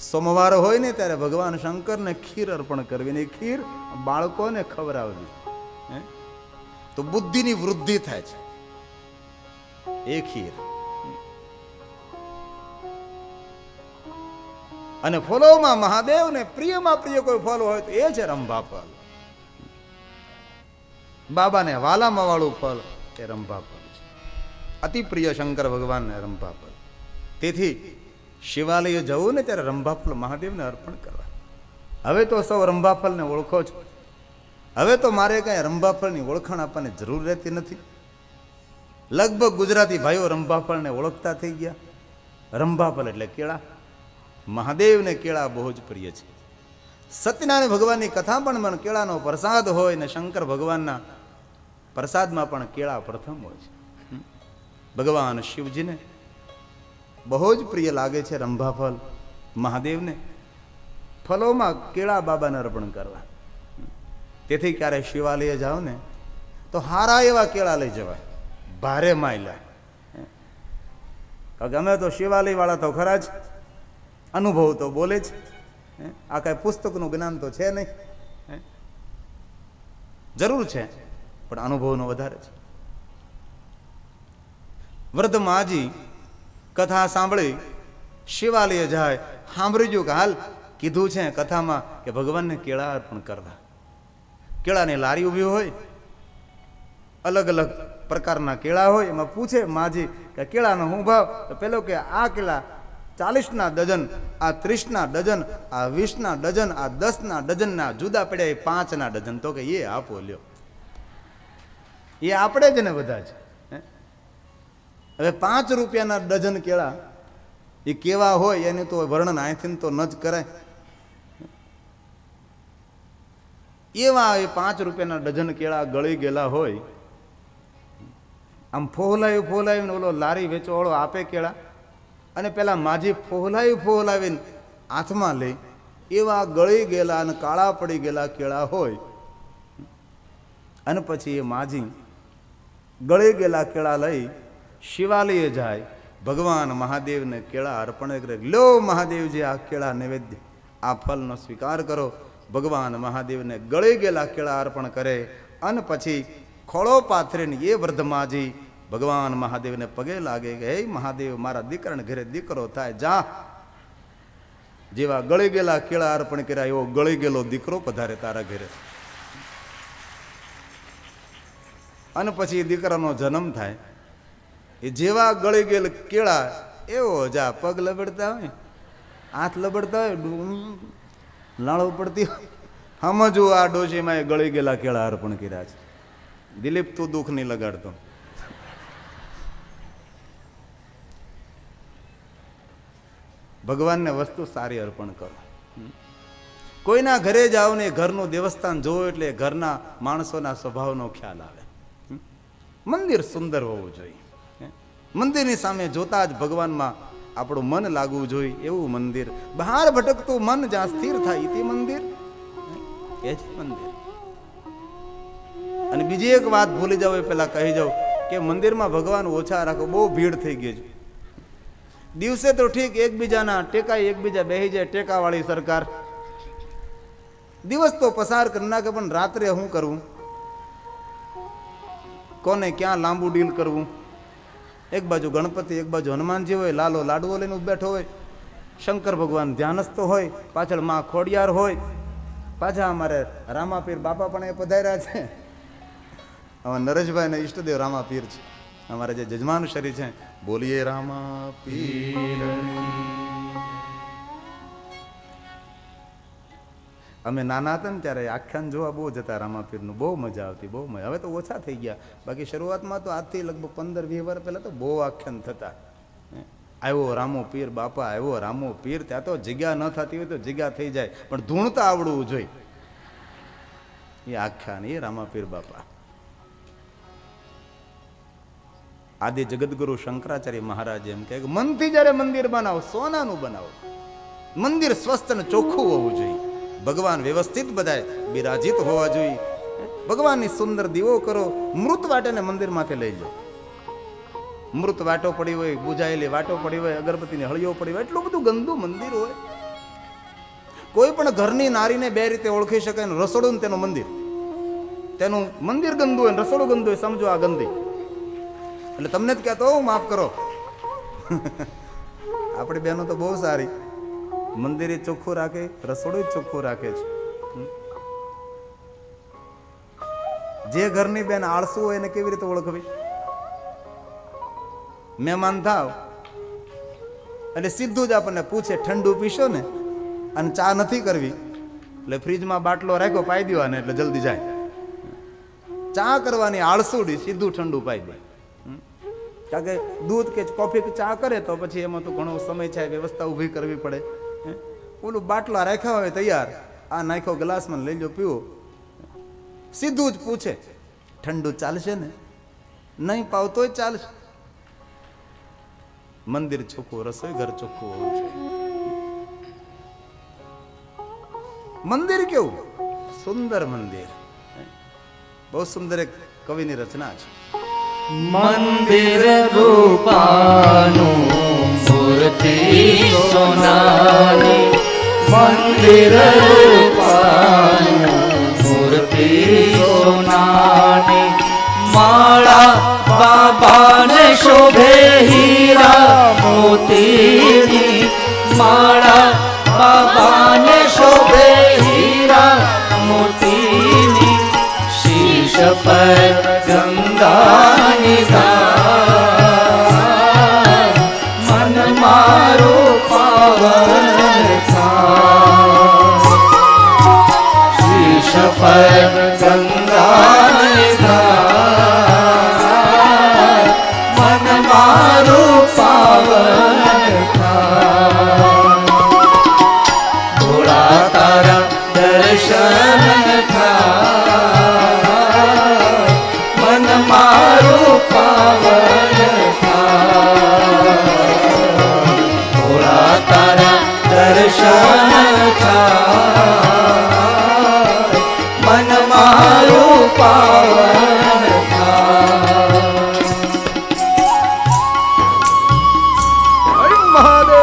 સોમવાર હોય ને ત્યારે ભગવાન શંકરને ખીર અર્પણ કરવી ને ખીર બાળકોને ખવડાવવી, તો બુદ્ધિની વૃદ્ધિ થાય છે એ ખીર. અને ફળોમાં મહાદેવને પ્રિયમાં પ્રિય કોઈ ફળ હોય તો એ છે રંભા ફળ. બાબાને વાલામાં વાળું ફળ એ રંભા ફળ છે. અતિ પ્રિય શંકર ભગવાનને રંભા ફળ. તેથી શિવાલય જવું ને ત્યારે રંભાફળ મહાદેવને અર્પણ કરવા. હવે તો સૌ રંભાફળને ઓળખો છો. હવે તો મારે કાંઈ રંભાફળની ઓળખાણ આપવાની જરૂર રહેતી નથી. લગભગ ગુજરાતી ભાઈઓ રંભાફળને ઓળખતા થઈ ગયા. રંભાફળ એટલે કેળા. મહાદેવને કેળા બહુ જ પ્રિય છે. સત્યનારાયણ ભગવાનની કથા પણ કેળાનો પ્રસાદ હોય ને શંકર ભગવાનના પ્રસાદમાં પણ કેળા પ્રથમ હોય છે. ભગવાન શિવજીને બહુ જ પ્રિય લાગે છે રંભાફળ મહાદેવને. ફળોમાં કેળા બાબાને અર્પણ કરવા. તેથી ક્યારે શિવાલય જાઓ ને તો હારા એવા કેળા લઈ જવાય, ભારે માયલા. કારણ કે અમે તો શિવાલય વાળા તો ખરા જ, અનુભવ તો બોલે જ. આ કાંઈ પુસ્તકનું જ્ઞાન તો છે નહીં, જરૂર છે પણ અનુભવનો વધારે છે. વૃદ્ધ માજી કથા સાંભળી શિવાલય જાય, સાંભળ્યું કે હાલ કીધું છે કથામાં કે ભગવાનને કેળા અર્પણ કરવા. કેળાની લારી ઊભી હોય, અલગ અલગ પ્રકારના કેળા હોય. એમાં પૂછે માજી કે કેળાનો શું ભાવ? તો પેલો કે આ કેળા 40ના ડઝન, આ 30ના ડઝન, આ 20ના ડઝન, આ 10ના ડઝનના જુદા પડ્યા 5ના ડઝન. તો કે એ આપો લ્યો, એ આપણે જ ને બધા જ. હવે 5 રૂપિયાના ડઝન કેળા એ કેવા હોય એનું તો વર્ણન અહીંથી તો ન જ કરાય. એવા એ 5 રૂપિયાના ડઝન કેળા ગળી ગયેલા હોય. આમ ફોહલાવીને ઓલો લારી વેચવાળો આપે કેળા, અને પેલા માજી ફોહલાવીને હાથમાં લઈ એવા ગળી ગયેલા અને કાળા પડી ગયેલા કેળા હોય. અને પછી એ માજી ગળી ગયેલા કેળા લઈ શિવાલયે જાય, ભગવાન મહાદેવને કેળા અર્પણ કરે. લો મહાદેવજી, આ કેળા નૈવેદ્ય, આ ફળનો સ્વીકાર કરો. ભગવાન મહાદેવને ગળી ગયેલા કેળા અર્પણ કરે. અને પછી ખોળો પાથરીને એ વૃદ્ધ માજી ભગવાન મહાદેવને પગે લાગે કે હે મહાદેવ, મારા દીકરાને ઘરે દીકરો થાય, જા. જેવા ગળી ગયેલા કેળા અર્પણ કર્યા એવો ગળી ગયેલો દીકરો પધારે તારા ઘરે. અને પછી એ દીકરાનો જન્મ થાય. એ જેવા ગળી ગયેલ કેળા એવો જા પગ લબડતા હોય, હાથ લબડતા હોય, લાળો પડતી હોય, સમજવું આ ડોશીમાં એ ગળી ગયેલા કેળા અર્પણ કર્યા છે. દિલીપ, તું દુઃખ નહીં લગાડતો. ભગવાનને વસ્તુ સારી અર્પણ કરો. કોઈના ઘરે જાઓ ને ઘરનું દેવસ્થાન જોવો એટલે ઘરના માણસોના સ્વભાવનો ખ્યાલ આવે. મંદિર સુંદર હોવું જોઈએ. મંદિરની સામે જોતા જ ભગવાનમાં આપણું મન લાગવું જોઈએ એવું મંદિર. બહાર ભટકતું મન જ્યાં સ્થિર થાય તે મંદિર, એ જ મંદિર. અને બીજી એક વાત ભૂલી જાવ એ પેલા કહી જાવ કે મંદિરમાં ભગવાન ઓછા રાખો, બહુ ભીડ થઈ ગઈ છે. દિવસે તો ઠીક એકબીજાના ટેકાય, એકબીજા બેસી જાય, ટેકાવાળી સરકાર. દિવસ તો પસાર કરી નાખે, પણ રાત્રે શું કરવું? કોને ક્યાં લાંબુ ડીલ કરવું? એક બાજુ ગણપતિ, એક બાજુ હનુમાનજી હોય, લાલો લાડવો લઈને બેઠો હોય, શંકર ભગવાન ધ્યાનસ્થ હોય, પાછળ માં ખોડિયાર હોય, પાછા અમારે રામાપીર બાપા પણ એ પધાર્યા છે. અમારા નરેશભાઈ ને ઈષ્ટદેવ રામાપીર છે. અમારા જે જજમાન શરી છે, બોલીએ રામાપીર. અમે નાના હતા ને ત્યારે આખ્યાન જોવા બહુ જતા રામાપીરનું, બહુ મજા આવતી, બહુ મજા. હવે તો ઓછા થઈ ગયા, બાકી શરૂઆતમાં તો આજથી લગભગ 15-20 વર્ષ પહેલાં તો બહુ આખ્યાન થતા. આવ્યો રામો પીર બાપા, આવ્યો રામો પીર. ત્યાં તો જગ્યા ન થતી હોય તો જગ્યા થઈ જાય, પણ ધૂણતા આવડવું જોઈએ. એ આખ્યાન, એ રામાપીર બાપા. આદિ જગદગુરુ શંકરાચાર્ય મહારાજ એમ કહે કે મનથી જયારે મંદિર બનાવો, સોનાનું બનાવો. મંદિર સ્વસ્થ અને ચોખ્ખું હોવું જોઈએ. ભગવાન વ્યવસ્થિત બધાય બિરાજિત હોવા જોઈએ. ભગવાનની સુંદર દીવો કરો. મૃત વાટેને મંદિરમાંથી લઈ જાઓ. મૃત વાટો પડી હોય, બુજાયેલી વાટો પડી હોય, અગરબત્તીની હળીઓ પડી હોય, એટલું બધું ગંદુ મંદિર હોય. કોઈ પણ ઘરની નારીને બે રીતે ઓળખી શકાય ને રસોડું ને તેનું મંદિર. તેનું મંદિર ગંદુ હોય ને રસોડું ગંદુ હોય, સમજો આ ગંદી. એટલે તમને જ કહેતો હું, માફ કરો. આપણી બહેનો તો બહુ સારી, મંદિરે ચોખ્ખું રાખે, રસોડું ચોખ્ખું રાખે છે. જે ઘરની બેન આળસુ હોય એને કેવી રીતે ઓળખવી? મહેમાન થાવ એટલે સીધું જ આપણને પૂછે ઠંડુ પીશો ને, અને ચા નથી કરવી, એટલે ફ્રીજમાં બાટલો રાખ્યો પાઈ દેવાને એટલે જલ્દી જાય. ચા કરવાની આળસુડી, સીધું ઠંડુ પાઈ દે. કારણ કે દૂધ કે કોફી કે ચા કરે તો પછી એમાં તો ઘણો સમય છે, વ્યવસ્થા ઊભી કરવી પડે. ઓલું બાટલા રાખ્યા હોય તૈયાર, આ નાખ્યો ગ્લાસમાં, લઈ લો પીવો. સીધું જ પૂછે ઠંડુ ચાલશે ને? નહીં પાવતોય ચાલશે. મંદિર ચોખ્ખું, રસોઈ ઘર ચોખ્ખું હોવું જોઈએ. મંદિર કેવું સુંદર મંદિર, બહુ સુંદર એક કવિની રચના છે. મંદિર રૂપાનું મૂર્તિ સોનાની, મંદિર રૂપાનું મૂર્તિ સોનાની, માળા બાબાને શોભે હીરા મોતીની, માળા બાબાને શોભે હીરા મોતીની, શીશ પર ગંગાની ધાર, મન મારું પાવન થાય. શીશ પર ગંગાની ધાર, મન મારું પાવન થાય. ભોળા તારા દર્શન થાય, મન મારું પાવન થાય. ભોળા તારા દર્શન થાય, મન મારું પાવન થાય. હરિ મહાદેવ.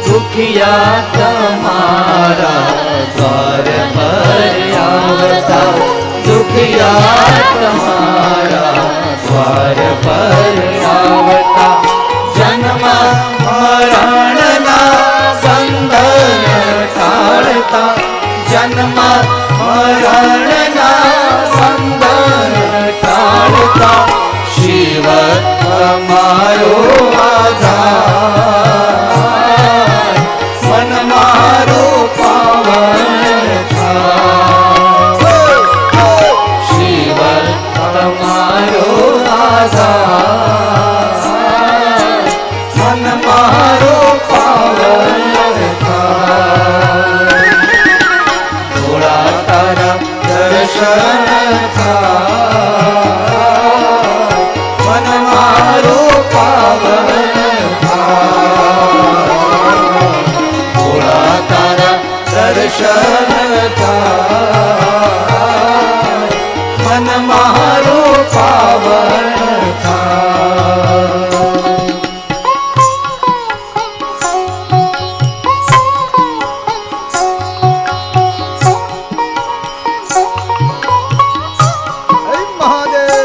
દુખિયા તમારા દ્વાર પર આવતા, દુખિયા તમારા દ્વાર પર આવતા, જન્મ મરણના બંધન ટાળતા, જન્મ મરણના બંધન ટાળતા, શિવ તમારો આધાર, મન મારું પાવન થાય. શિવ તમારો આધાર, મન મારું પાવન થાય. ભોળા તારા દર્શન થાય, મન મારું પાવન થાય. ભોળા તારા દર્શન થાય, મન મારું પાવન થાય. હરિ મહાદેવ.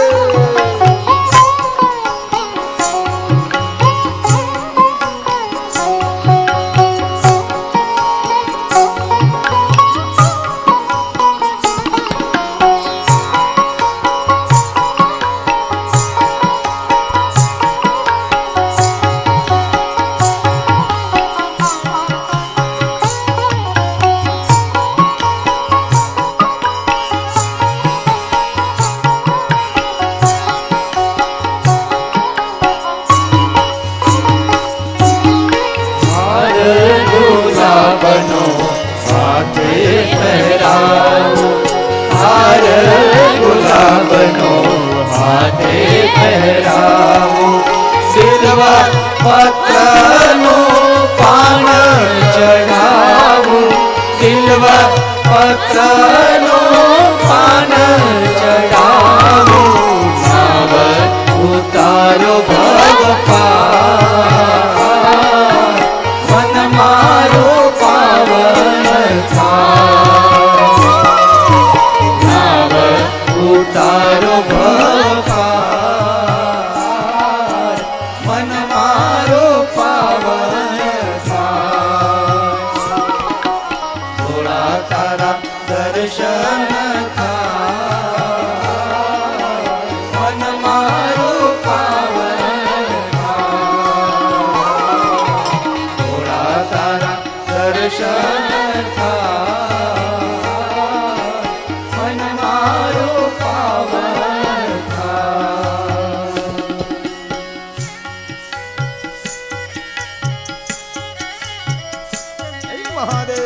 હાથે પહેરાવો હાર ગુલાબનો હાથે પહેરાવો સિલવા પત્રનું પાન ચઢાવું સિલવા પત્રનું પાન ચઢાવું નાવ ઉતારો ભગવાન મન મારું પાવન થાય નાવ ઉતારો ભગવાન મન મારું પાવન થાય થોડા તારા દર્શન થાય મન મારું પાવન થાય થોડા તારા દર્શન થાય મન મારું પાવન થાય જય મહાદેવ.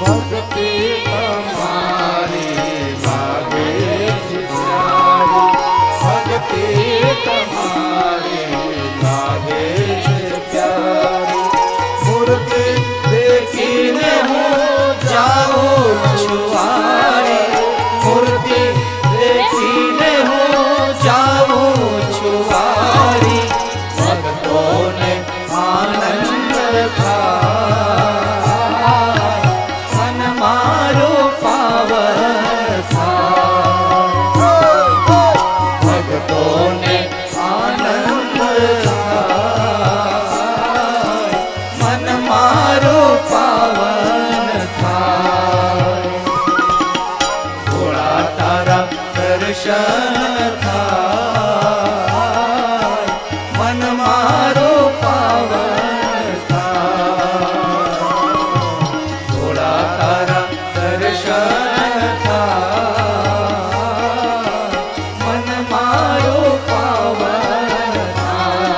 ભક્તિ તમારી લાગે છે પ્યારી ભક્તિ તમારી લાગે છે પ્યારી મૂર્તિ દેખીને હું જાઉં છું વારી મૂર્તિ દેખીને હું જાઉં છું વારી ભક્તોને આનંદ થાય મન મારું પાવન થાય ભક્તોને આનંદ થાય મન મારું પાવન થાય થોડા તારા દર્શન થાય મન મારું પાવન થાય થોડા તારા દર્શન થાય મન મારું પાવન થાય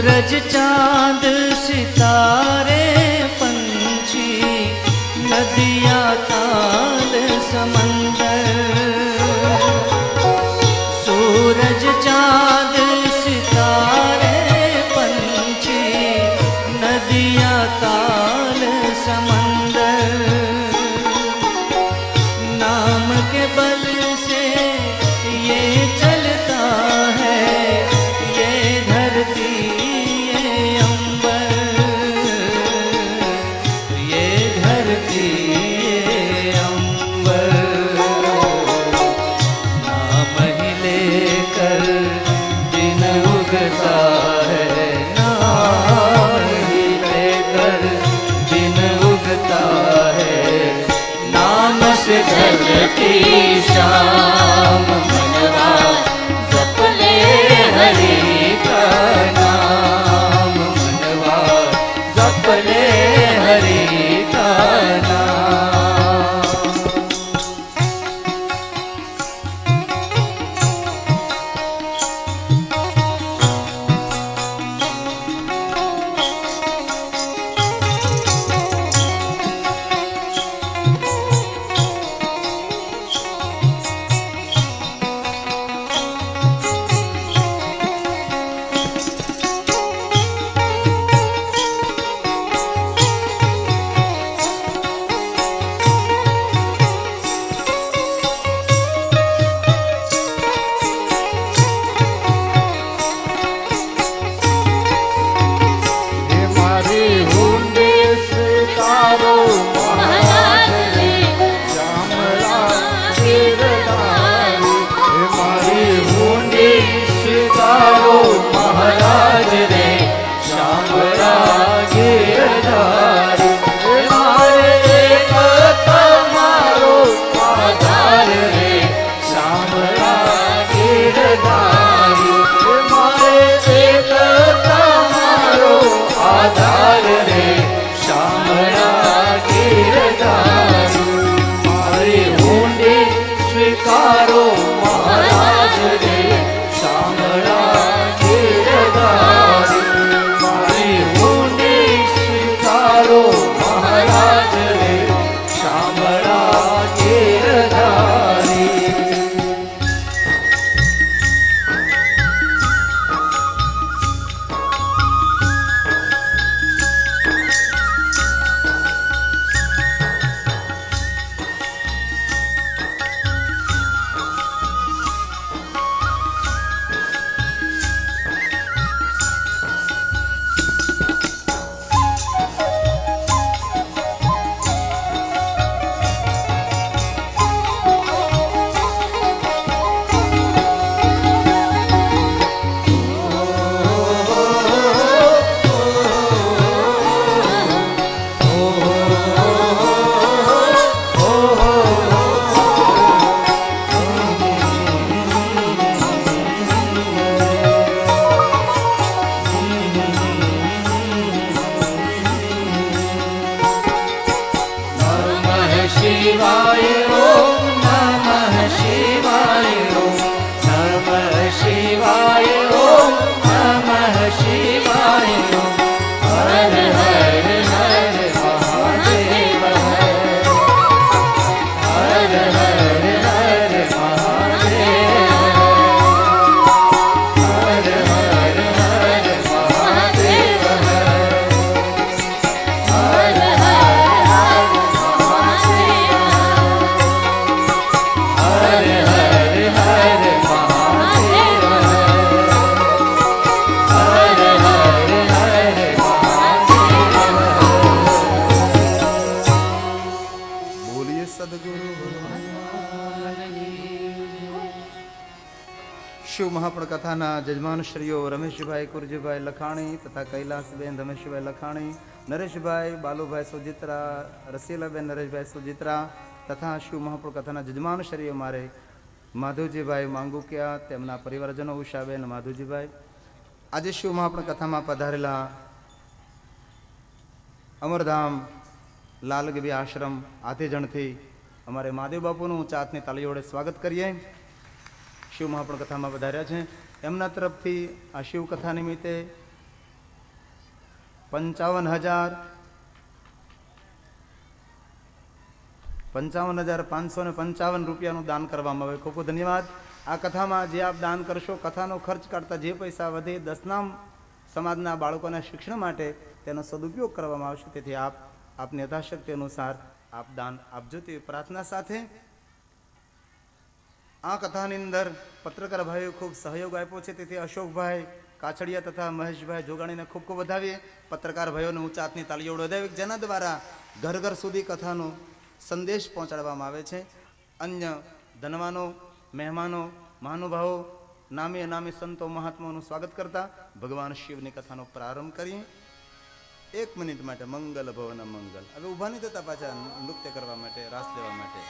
सूरज चांद सितारे पंछी नदियाँ ताल समंदर, सूरज चांद सितारे पंछी नदियाँ ताल समंदर, नाम के बल से ये चलता है ये धरती ये अंबर, ये धरती ये अंबर। नाम ही लेकर दिन उगता है, नाम ही लेकर दिन उगता है, नाम से ढलती शाम मनवा जप ले हरि का नाम, मनवा जप ले हरि का नाम। શિવ મહાપણ કથાના જજમાનશ્રીઓ રમેશભાઈ કુરજીભાઈ લખાણી તથા કૈલાસબેન રમેશભાઈ લખાણી, નરેશભાઈ બાલુભાઈ સુજિત્રા, રસીલાબેન નરેશભાઈ સુજિત્રા તથા શિવ મહાપણ કથાના જજમાનશ્રીઓ મારે માધવજીભાઈ માંગુકિયા, તેમના પરિવારજનો ઉષાબેન માધવજીભાઈ, આજે શિવ મહાપણ કથામાં પધારેલા અમરધામ લાલગવી આશ્રમ આધેજણથી અમારે મહાદેવ બાપુનું ચાતની તાળી વડે સ્વાગત કરીએ. શિવ મહાપણ કથામાં વધાર્યા છે, એમના તરફથી આ શિવ કથા નિમિત્તે ₹55,555 રૂપિયાનું દાન કરવામાં આવે. ખૂબ ખૂબ ધન્યવાદ. આ કથામાં જે આપ દાન કરશો, કથાનો ખર્ચ કાઢતા જે પૈસા વધે દસનામ સમાજના બાળકોના શિક્ષણ માટે તેનો સદુપયોગ કરવામાં આવશે. તેથી આપની યથાશક્તિ અનુસાર આપ દાન આપજો તેવી પ્રાર્થના સાથે આ કથાની અંદર પત્રકાર ભાઈઓ ખૂબ સહયોગ આપ્યો છે. તેથી અશોકભાઈ કાછડિયા તથા મહેશભાઈ જોગાણીને ખૂબ ખૂબ વધાવીએ. પત્રકાર ભાઈઓને ઊંચા હાથની તાળીઓ વધાવી, જેના દ્વારા ઘર ઘર સુધી કથાનો સંદેશ પહોંચાડવામાં આવે છે. અન્ય ધનવાનો, મહેમાનો, મહાનુભાવો, નામી અનામી સંતો મહાત્માઓનું સ્વાગત કરતા ભગવાન શિવની કથાનો પ્રારંભ કરીએ. 1 મિનિટ માટે મંગલ ભવન મંગલ. હવે ઊભા નહીં થતા પાછા નૃત્ય કરવા માટે, રાસ લેવા માટે.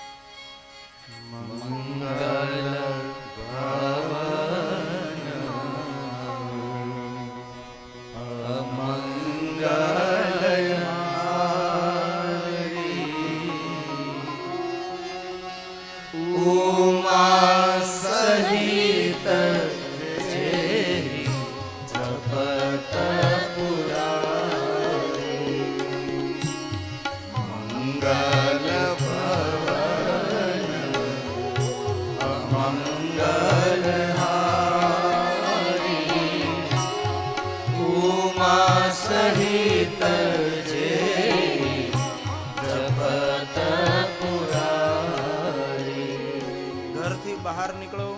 બહાર નીકળો,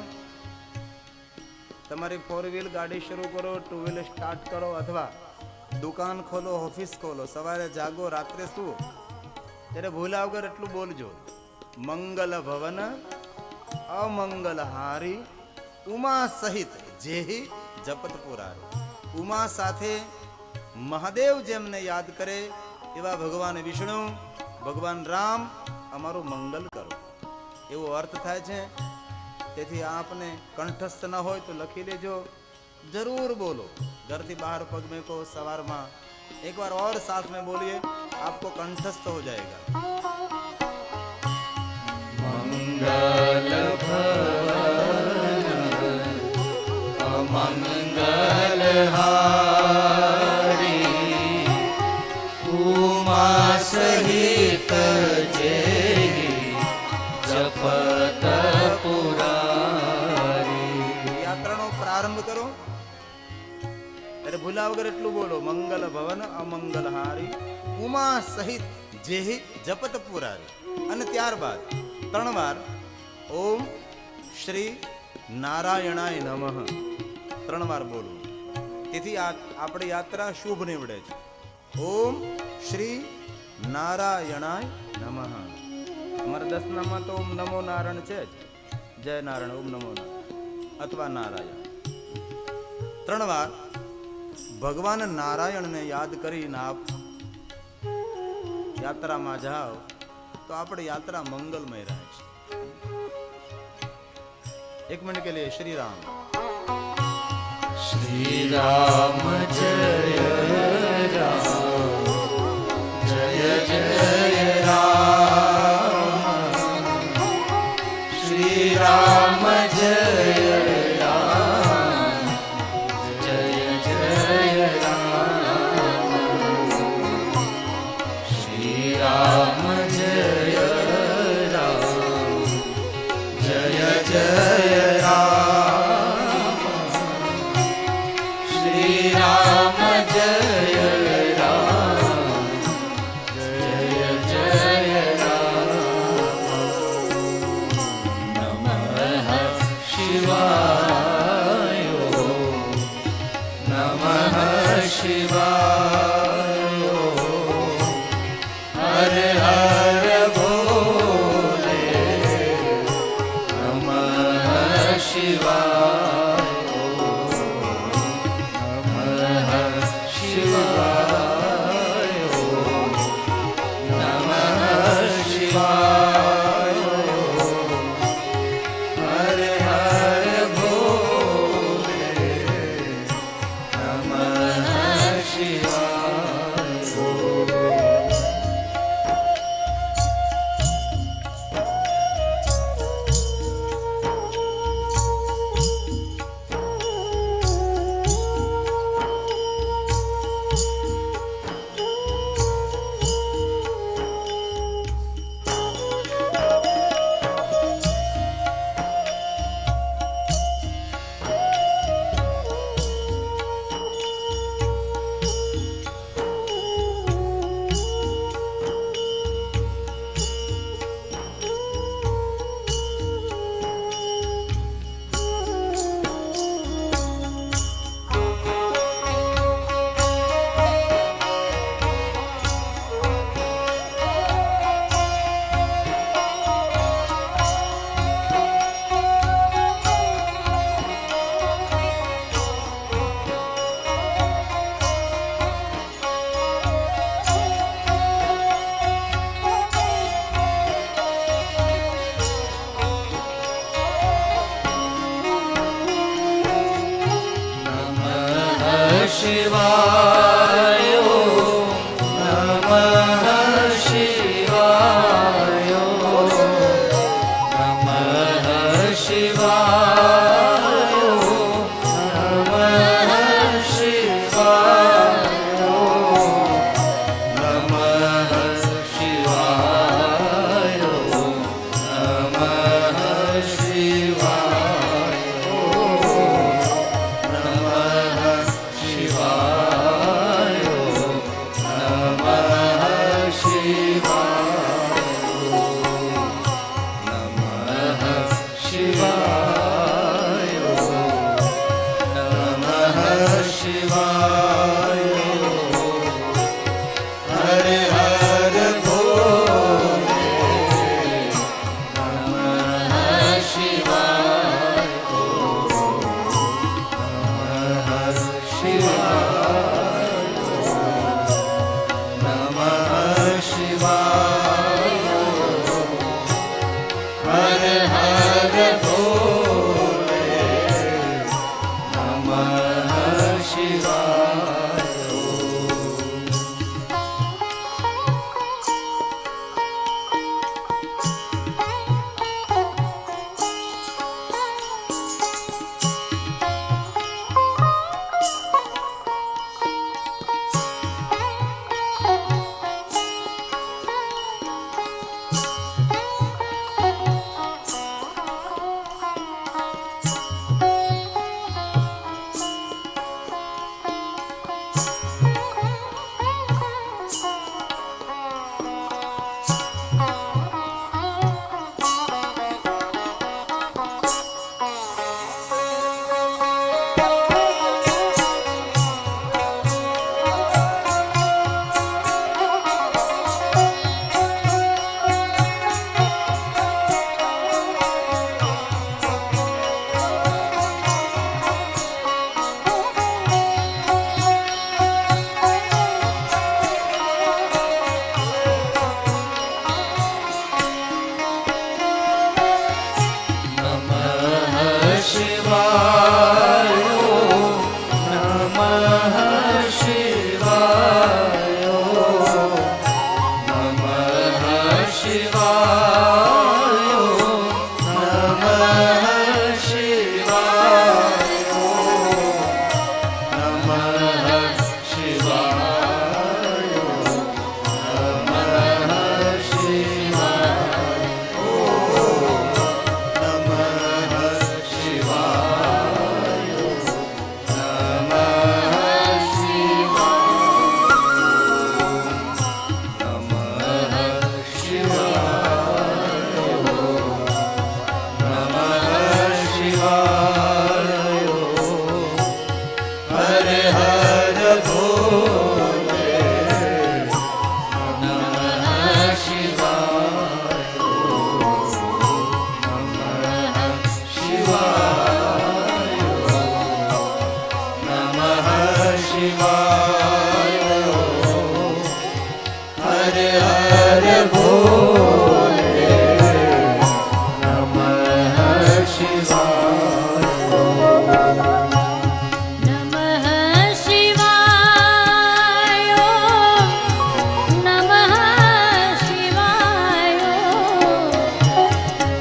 તમારી 4 વ્હીલ ગાડી શરૂ કરો, 2 વ્હીલ સ્ટાર્ટ કરો, અથવા દુકાન ખોલો, ઓફિસ ખોલો, સવારે જાગો, રાત્રે સુવો, ત્યારે ભૂલા વગર એટલું બોલજો: મંગલ ભવન અમંગલ હારી, ઉમા સહિત જેહી જપત પુરારી. ઉમા સાથે મહાદેવ જેમને યાદ કરે એવા ભગવાન વિષ્ણુ, ભગવાન રામ અમારું મંગલ કરો, એવો અર્થ થાય છે. તેથી આપને કંઠસ્થ ન હોય તો લખી લેજો, જરૂર બોલો. ઘરથી બહાર પગ મેકો, સવારમાં एक बार और साथ में बोलिए, आपको कंठस्थ हो जाएगा. मंगल भवन अमंगल हारी, उमा सहित जेहि जपत पुरारी. યાત્રાનો પ્રારંભ કરો ત્યારે ભૂલા વગર એટલું બોલો: મંગલ ભવન અમંગલ હારી, ઉમા સહિત જેહી જપત પુરારી. અને ત્યારબાદ 3 વાર ઓમ શ્રી નારાયણાય નમઃ 3 વાર બોલવું. તેથી આપણી યાત્રા શુભ નીવડે છે. ઓમ શ્રી નારાયણાય નમઃ. અમારા 10 નામમાં તો ઓમ નમો નારાયણ છે જ. જય નારાયણ, ઓમ નમો નારાયણ અથવા નારાયણ. 3 વાર ભગવાન નારાયણને યાદ કરીને આપ યાત્રામાં જાઓ તો આપણી યાત્રા મંગલમય રહે છે. 1 મિનિટ કે લીએ શ્રી રામ. श्री राम जय राम, जय जय राम. श्री राम जय राम, जय जय राम. श्री राम जय राम, जय जय राम. श्री राम जय राम, जय जय राम. नमः शिवाय, नमः शिवाय. हर हर भोले, नमः शिवाय. शिवाय, नमः शिवाय. हर हर भोले, नमः शिवाय. શિવાય નમઃ શિવાય નમઃ શિવાય નમઃ શિવાય નમઃ શિવાય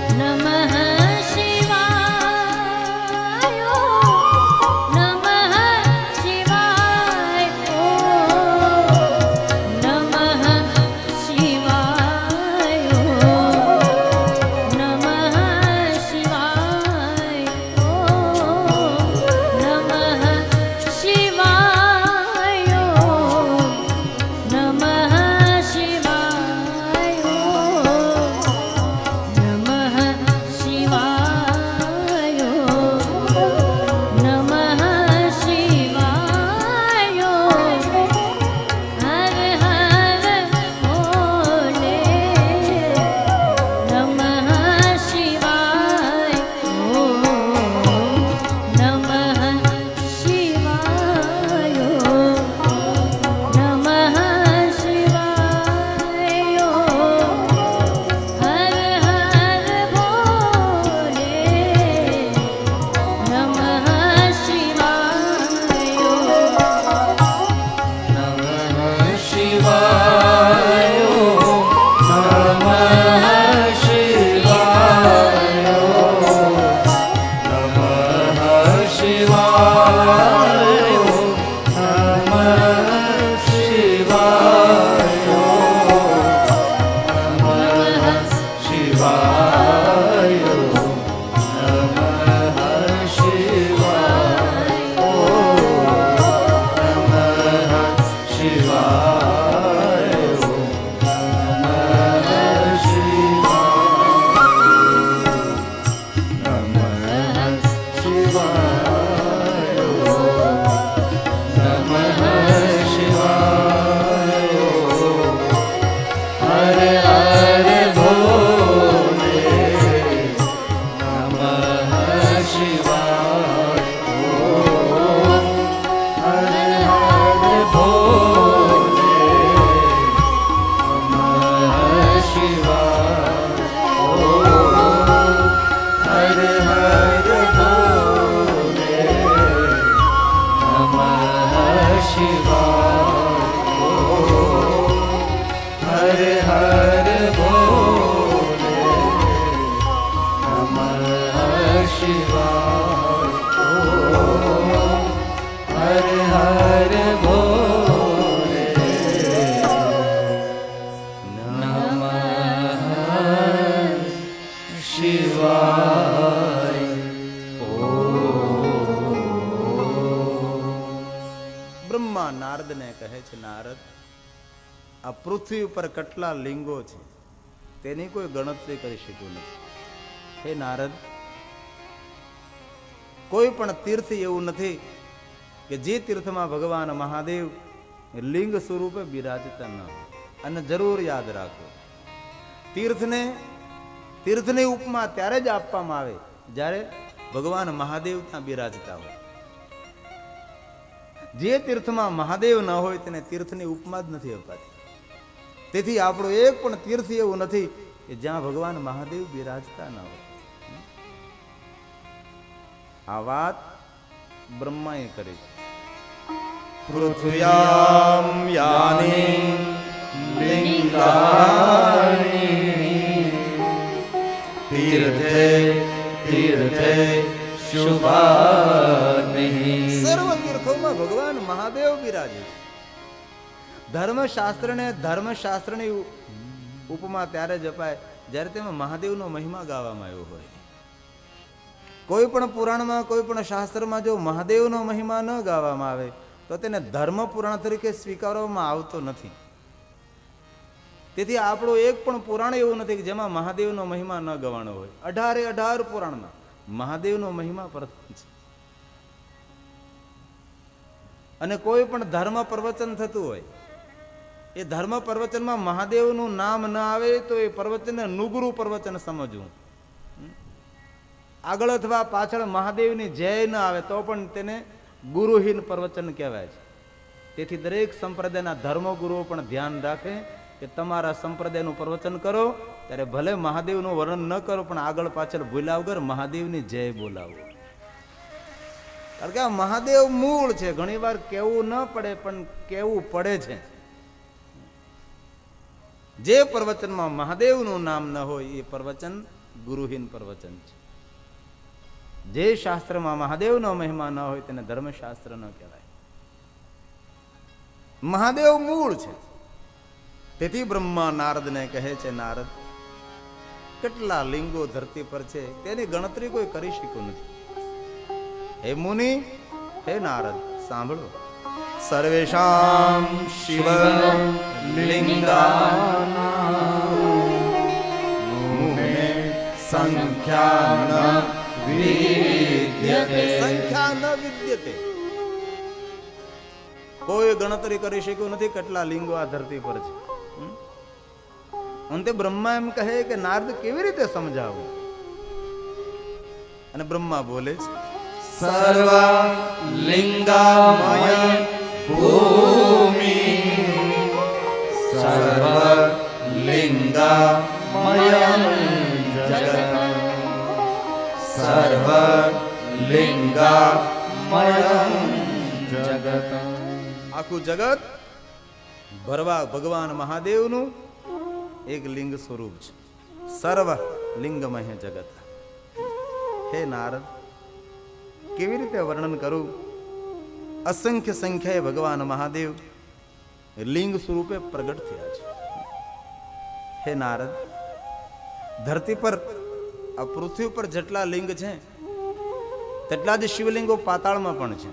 નમઃ બ્રહ્મા નારદને કહે છે, નારદ, આ પૃથ્વી ઉપર કેટલા લિંગો છે તેની કોઈ ગણતરી કરી શક્યું નથી. હે નારદ, કોઈ પણ તીર્થ એવું નથી કે જે તીર્થમાં ભગવાન મહાદેવ લિંગ સ્વરૂપે બિરાજતા ન હોય. અને જરૂર યાદ રાખો, તીર્થની ઉપમા ત્યારે જ આપવામાં આવે જ્યારે ભગવાન મહાદેવ ત્યાં બિરાજતા હોય. જે તીર્થમાં મહાદેવ ન હોય તેને તીર્થની ઉપમા જ નથી અપાતી. તેથી આપણું એક પણ તીર્થ એવું નથી કે જ્યાં ભગવાન મહાદેવ બિરાજતા ન હોય. આ વાત બ્રહ્માએ કરી છે. પૃથ્વ્યામ યાની લિંગાની તીર્થે તીર્થે શુભાની. સર્વ તીર્થોમાં ભગવાન મહાદેવ બિરાજે છે. ધર્મશાસ્ત્રની ઉપમા ત્યારે જ અપાય જ્યારે તેમાં મહાદેવનો મહિમા ગાવામાં આવ્યો હોય. કોઈ પણ પુરાણમાં, કોઈ પણ શાસ્ત્રમાં જો મહાદેવનો મહિમા ન ગાવામાં આવે તો તેને ધર્મ પુરાણ તરીકે સ્વીકારવામાં આવતો નથી. તેથી આપણું એક પણ પુરાણ એવું નથી કે જેમાં મહાદેવનો મહિમા ન ગવાણો હોય. 18 પુરાણમાં મહાદેવનો મહિમા પ્રથમ છે. અને કોઈ પણ ધર્મ પ્રવચન થતું હોય, એ ધર્મ પ્રવચનમાં મહાદેવનું નામ ન આવે તો એ પ્રવચનને નુગરું પ્રવચન સમજવું. આગળ અથવા પાછળ મહાદેવની જય ન આવે તો પણ તેને ગુરુહીન પ્રવચન કહેવાય છે. તેથી દરેક સંપ્રદાયના ધર્મગુરુઓ પણ ધ્યાન રાખે કે તમારા સંપ્રદાયનું પ્રવચન કરો ત્યારે ભલે મહાદેવનું વર્ણન ન કરો પણ આગળ પાછળ ભૂલ્યા વગર મહાદેવની જય બોલાવો. કારણ કે આ મહાદેવ મૂળ છે. ઘણી વાર કહેવું ન પડે પણ કહેવું પડે છે. જે પ્રવચનમાં મહાદેવનું નામ ન હોય એ પ્રવચન ગુરુહીન પ્રવચન છે. જે શાસ્ત્રમાં મહાદેવનો મહિમા ન હોય તેને ધર્મશાસ્ત્ર ન કહેવાય. મહાદેવ મૂળ છે. તેથી બ્રહ્મા નારદને કહે છે, નારદ, કેટલા લિંગો ધરતી પર છે તેની ગણતરી કોઈ કરી શક્યું નથી. હે મુનિ, હે નારદ, સાંભળો. સર્વેષાં શિવ લિંગાનાં સંખ્યા ન વિદ્યતે. કોઈ ગણતરી કરી શક્યું નથી કેટલા લિંગો આ ધરતી પર છે. અંતે બ્રહ્મા એમ કહે કે નારદ કેવી રીતે સમજાવું? અને બ્રહ્મા બોલે છે, સર્વ લિંગામય ભૂમિ સર્વ લિંગામય જગત સર્વ લિંગામય જગત. આખું જગત ભરવા ભગવાન મહાદેવનું એક લિંગ સ્વરૂપ છે. સર્વ લિંગમય જગત. હે નારદ, કેવી રીતે વર્ણન કરું? અસંખ્ય સંખ્યાએ ભગવાન મહાદેવ લિંગ સ્વરૂપે પ્રગટ થયા છે. હે નારદ, ધરતી પર આ પૃથ્વી પર જેટલા લિંગ છે તેટલા જ શિવલિંગો પાતાળમાં પણ છે.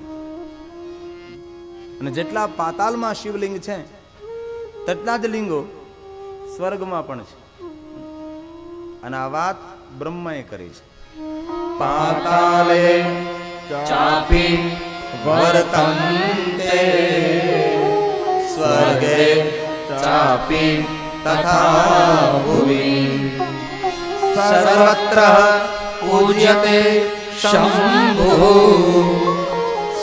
અને જેટલા પાતાળમાં શિવલિંગ છે તેટલા જ લિંગો સ્વર્ગમાં પણ છે. અને આ વાત બ્રહ્માએ કરી છે. પાતાલે ચાપી વર્તન્તે સ્વર્ગે ચાપી તથા ભુવિ સર્વત્ર પૂજ્યતે શંભુઃ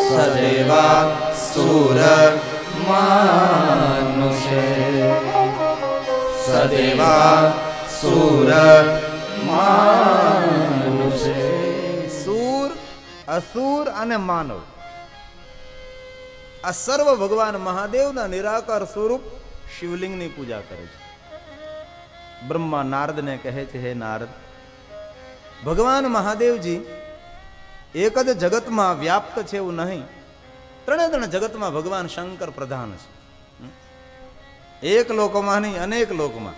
સદેવા સુર માનુષે સદેવા સુર માનુષે સુર અસુર અને માનવ આ સર્વ ભગવાન મહાદેવના નિરાકાર સ્વરૂપ શિવલિંગની પૂજા કરે છે. બ્રહ્મા નારદને કહે છે, હે નારદ, ભગવાન મહાદેવજી એક જ જગતમાં વ્યાપ્ત છે એવું નહીં, ત્રણ જગતમાં ભગવાન શંકર પ્રધાન છે. એક લોકમાં નહીં, અનેક લોકમાં.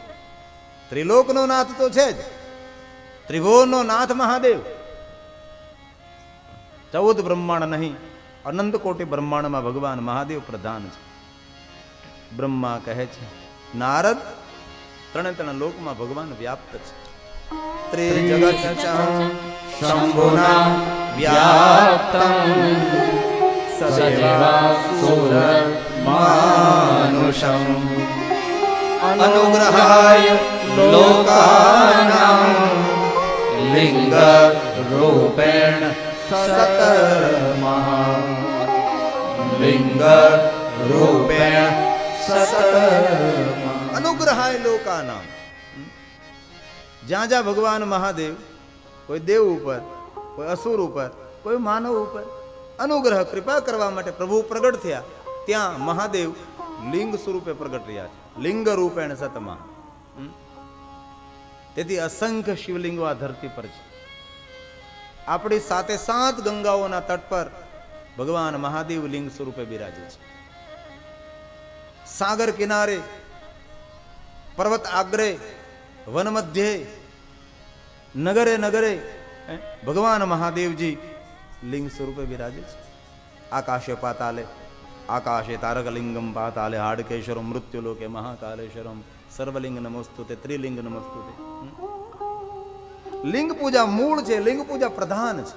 ત્રિલોકનો નાથ તો છે જ, ત્રિભુવનનો નાથ મહાદેવ. 14 બ્રહ્માંડ નહીં, અનંત કોટી બ્રહ્માંડમાં ભગવાન મહાદેવ પ્રધાન છે. બ્રહ્મા કહે છે, નારદ, ત્રણ લોકમાં ભગવાન વ્યાપ્ત છે. ત્રિજગત શંભુના વ્યાપ્તં સદેવા સુર માનુષમ અનુગ્રહાય લોકાનાં લિંગ રૂપેણ સતમઃ લિંગ રૂપેણ સતમઃ અનુગ્રહાય લોકાનામ. જ્યાં જ્યાં ભગવાન મહાદેવ કોઈ દેવ ઉપર, કોઈ અસુર ઉપર, કોઈ માનવ ઉપર અનુગ્રહ કૃપા કરવા માટે પ્રભુ પ્રગટ થયા, ત્યાં મહાદેવ લિંગ સ્વરૂપે પ્રગટ રહ્યા છે. લિંગ રૂપેણ સતમા. તેથી અસંખ્ય શિવલિંગો આ ધરતી પર છે. આપણી 7 ગંગાઓના તટ પર ભગવાન મહાદેવ લિંગ સ્વરૂપે બિરાજે છે. સાગર કિનારે, પર્વત આગ્રે, વન મધ્યે, નગરે નગરે ભગવાન મહાદેવજી લિંગ સ્વરૂપે બિરાજે છે. આકાશે પાતાલે, આકાશે તારકલિંગમ પાતાલે હાડકેશ્વરમ મૃત્યુલોકે મહાકાલેશ્વરમ સર્વલિંગ નમસ્તુતે ત્રિલિંગ નમસ્તુતે. લિંગ પૂજા મૂળ છે, લિંગ પૂજા પ્રધાન છે.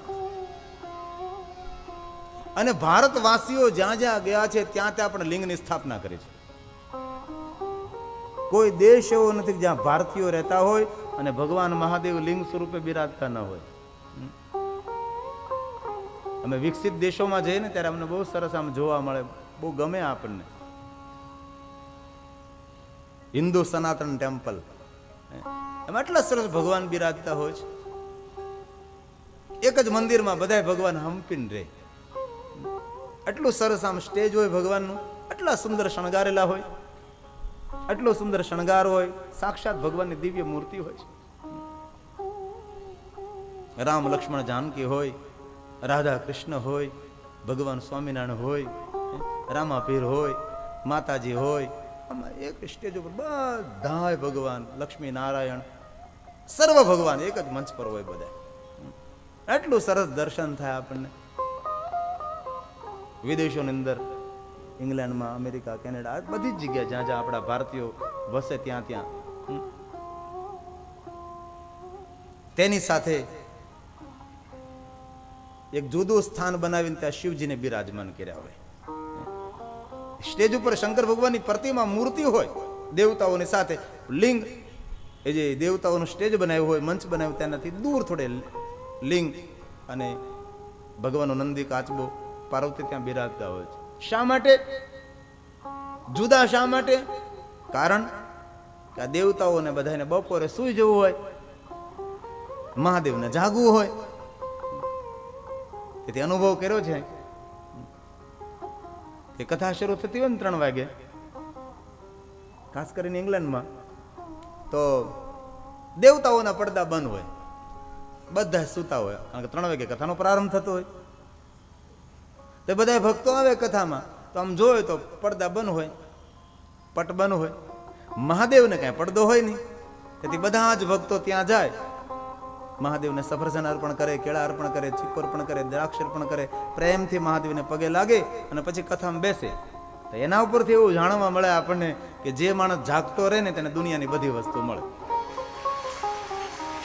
અને ભારતવાસીઓ જ્યાં જ્યાં ગયા છે ત્યાં ત્યાં પણ લિંગની સ્થાપના કરી છે. કોઈ દેશ એવો નથી જ્યાં ભારતીયો રહેતા હોય અને ભગવાન મહાદેવ લિંગ સ્વરૂપે બિરાજતા ન હોય. અમે વિકસિત દેશોમાં જઈએ ને ત્યારે અમને બહુ સરસ આમ જોવા મળે, બહુ ગમે આપણને. હિન્દુ સનાતન ટેમ્પલ, એમાં એટલા સરસ ભગવાન બિરાજતા હોય છે. એક જ મંદિરમાં બધા ભગવાન હંપીને રહે. એટલું સરસ આમ સ્ટેજ હોય ભગવાનનું, એટલા સુંદર શણગારેલા હોય, એટલો સુંદર શણગાર હોય, સાક્ષાત ભગવાનની દિવ્ય મૂર્તિ હોય છે. રામ લક્ષ્મણ જાનકી હોય, રાધા કૃષ્ણ હોય, ભગવાન સ્વામિનારાયણ હોય, રામાપીર હોય, માતાજી હોય. આમાં એક સ્ટેજ ઉપર બધા ભગવાન, લક્ષ્મી નારાયણ, સર્વ ભગવાન એક જ મંચ પર હોય બધા. એટલું સરસ દર્શન થાય આપણને. વિદેશોની અંદર, ઇંગ્લેન્ડમાં, અમેરિકા, કેનેડા, બધી જ જગ્યાએ જ્યાં જ્યાં આપણા ભારતીયો વસે ત્યાં ત્યાં તેની સાથે એક જુદું સ્થાન બનાવીને ત્યાં શિવજીને બિરાજમાન કર્યા હોય. સ્ટેજ ઉપર શંકર ભગવાનની પ્રતિમા, મૂર્તિ હોય, દેવતાઓની સાથે લિંગ, એ જે દેવતાઓનું સ્ટેજ બનાવ્યું હોય, મંચ બનાવ્યું, તેનાથી દૂર થોડે લિંગ અને ભગવાનનો નંદી કાચબો, પાર્વતી ત્યાં બિરાજતા હોય છે. શા માટે જુદા? શા માટે? કારણ કે આ દેવતાઓને બધાને બપોરે સૂઈ જવું હોય, મહાદેવને જાગવું હોય. તેથી અનુભવ કર્યો છે કે કથા શરૂ થતી હોય ને 3 વાગે, ખાસ કરીને ઇંગ્લેન્ડમાં, તો દેવતાઓના પડદા બંધ હોય, બધા સૂતા હોય, કારણ કે 3 વાગે કથાનો પ્રારંભ થતો હોય. તો બધા ભક્તો આવે કથામાં, તો આમ જોવે તો પડદા બંધ હોય, પટ બંધ હોય. મહાદેવને કાંઈ પડદો હોય નહીં. તેથી બધા જ ભક્તો ત્યાં જાય, મહાદેવને સફરજન અર્પણ કરે, કેળા અર્પણ કરે, ચીકુ અર્પણ કરે, દ્રાક્ષ અર્પણ કરે, પ્રેમથી મહાદેવને પગે લાગે અને પછી કથામાં બેસે. તો એના ઉપરથી એવું જાણવા મળે આપણને કે જે માણસ જાગતો રહે ને તેને દુનિયાની બધી વસ્તુ મળે.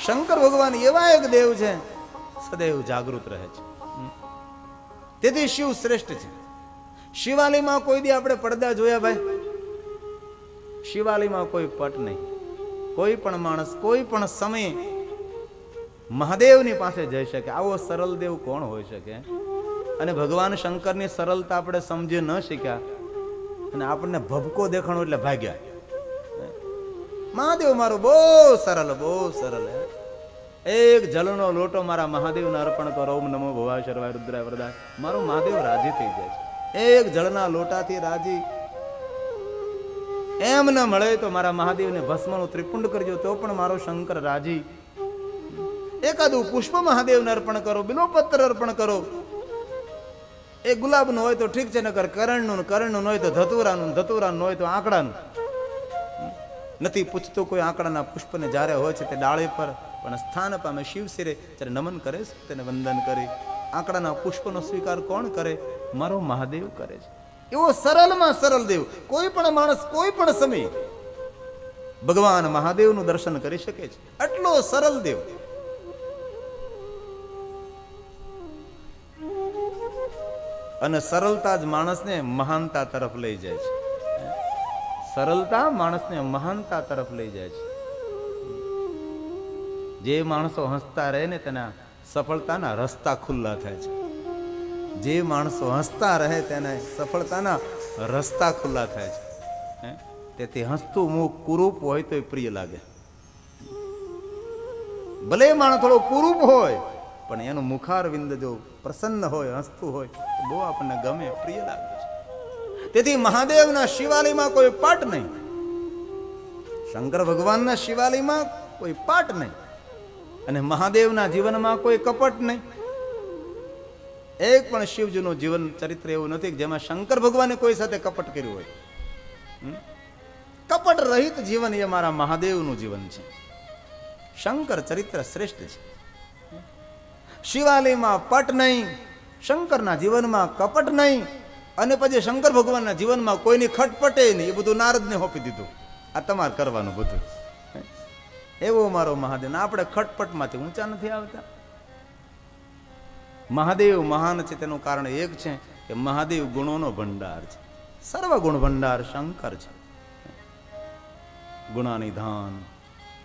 શંકર ભગવાન એવા એક દેવ છે, સદૈવ જાગૃત રહે છે. તેથી શિવ શ્રેષ્ઠ છે. શિવાલયમાં કોઈ દી આપણે પડદા જોયા ભાઈ? શિવાલયમાં કોઈ પટ નહીં. કોઈ પણ માણસ કોઈ પણ સમયે મહાદેવની પાસે જઈ શકે. આવો સરળ દેવ કોણ હોઈ શકે? અને ભગવાન શંકરની સરળતા આપણે સમજી ન શીખ્યા અને આપણને ભબકો દેખાણો એટલે ભાગ્યા. મહાદેવ મારું બહુ સરળ, બહુ સરળ. એક જલનો લોટો મારા મહાદેવને અર્પણ કરો. ઓમ નમો ભવાય શર્વાય રુદ્રાય વરદાય. મારો મહાદેવ રાજી થઈ જાય છે. એક જળના લોટાથી રાજી. એમ ન મળે તો મારા મહાદેવને ભસ્મનું ત્રિપુંડ કરજો તો પણ મારો શંકર રાજી. એકાદું પુષ્પ મહાદેવને અર્પણ કરો, બિલોપત્ર અર્પણ કરો. એ ગુલાબનું હોય તો ઠીક છે, નકર કરણનું, કરણનું હોય તો ધતુરાનું, ધતુરાનું હોય તો આંકડાનું. નથી પૂછતું કોઈ આંકડાના પુષ્પને જ્યારે હોય છે તે ડાળે પર પણ સ્થાન પામે શિવ શિરે ત્યારે નમન કરે છે, તેને વંદન કરે. આંકડાના પુષ્પનો સ્વીકાર કોણ કરે? મારો મહાદેવ કરે છે. એવો સરળમાં સરળ દેવ કોઈ પણ માણસ કોઈ પણ સમયે ભગવાન મહાદેવનું દર્શન કરી શકે છે. આટલો સરળ દેવ. અને સરળતા જ માણસને મહાનતા તરફ લઈ જાય છે. સરળતા માણસને મહાનતા તરફ લઈ જાય છે. જે માણસો હસતા રહે ને તેના સફળતાના રસ્તા ખુલ્લા થાય છે. જે માણસો હસતા રહે તેને સફળતાના રસ્તા ખુલ્લા થાય છે. તેથી હસતું મુખ કુરૂપ હોય તો પ્રિય લાગે. ભલે માણસ થોડો કુરૂપ હોય પણ એનું મુખારવિંદ જો પ્રસન્ન હોય, હસતું હોય તો બહુ આપણને ગમે, પ્રિય લાગે છે. તેથી મહાદેવના શિવાલયમાં કોઈ પાટ નહીં. શંકર ભગવાનના શિવાલયમાં કોઈ પાટ નહીં. અને મહાદેવના જીવનમાં કોઈ કપટ નહીં. એક પણ શિવજીનું જીવન ચરિત્ર એવું નથી જેમાં શંકર ભગવાને કોઈ સાથે કપટ કર્યું હોય. કપટ રહિત જીવન એ મારા મહાદેવનું જીવન છે. શંકર ચરિત્ર શ્રેષ્ઠ છે. શિવાલયમાં પટ નહીં, શંકરના જીવનમાં કપટ નહીં. અને પછી શંકર ભગવાનના જીવનમાં કોઈની ખટપટે નહીં. એ બધું નારદને સોંપી દીધું. આ તમારે કરવાનું બધું. એવો મારો મહાદેવ. આપણે ખટપટમાંથી ઊંચા નથી આવતા. મહાદેવ મહાન છે તેનું કારણ એક છે કે મહાદેવ ગુણોનો ભંડાર છે. સર્વ ગુણ ભંડાર શંકર છે. ગુણાનિધાન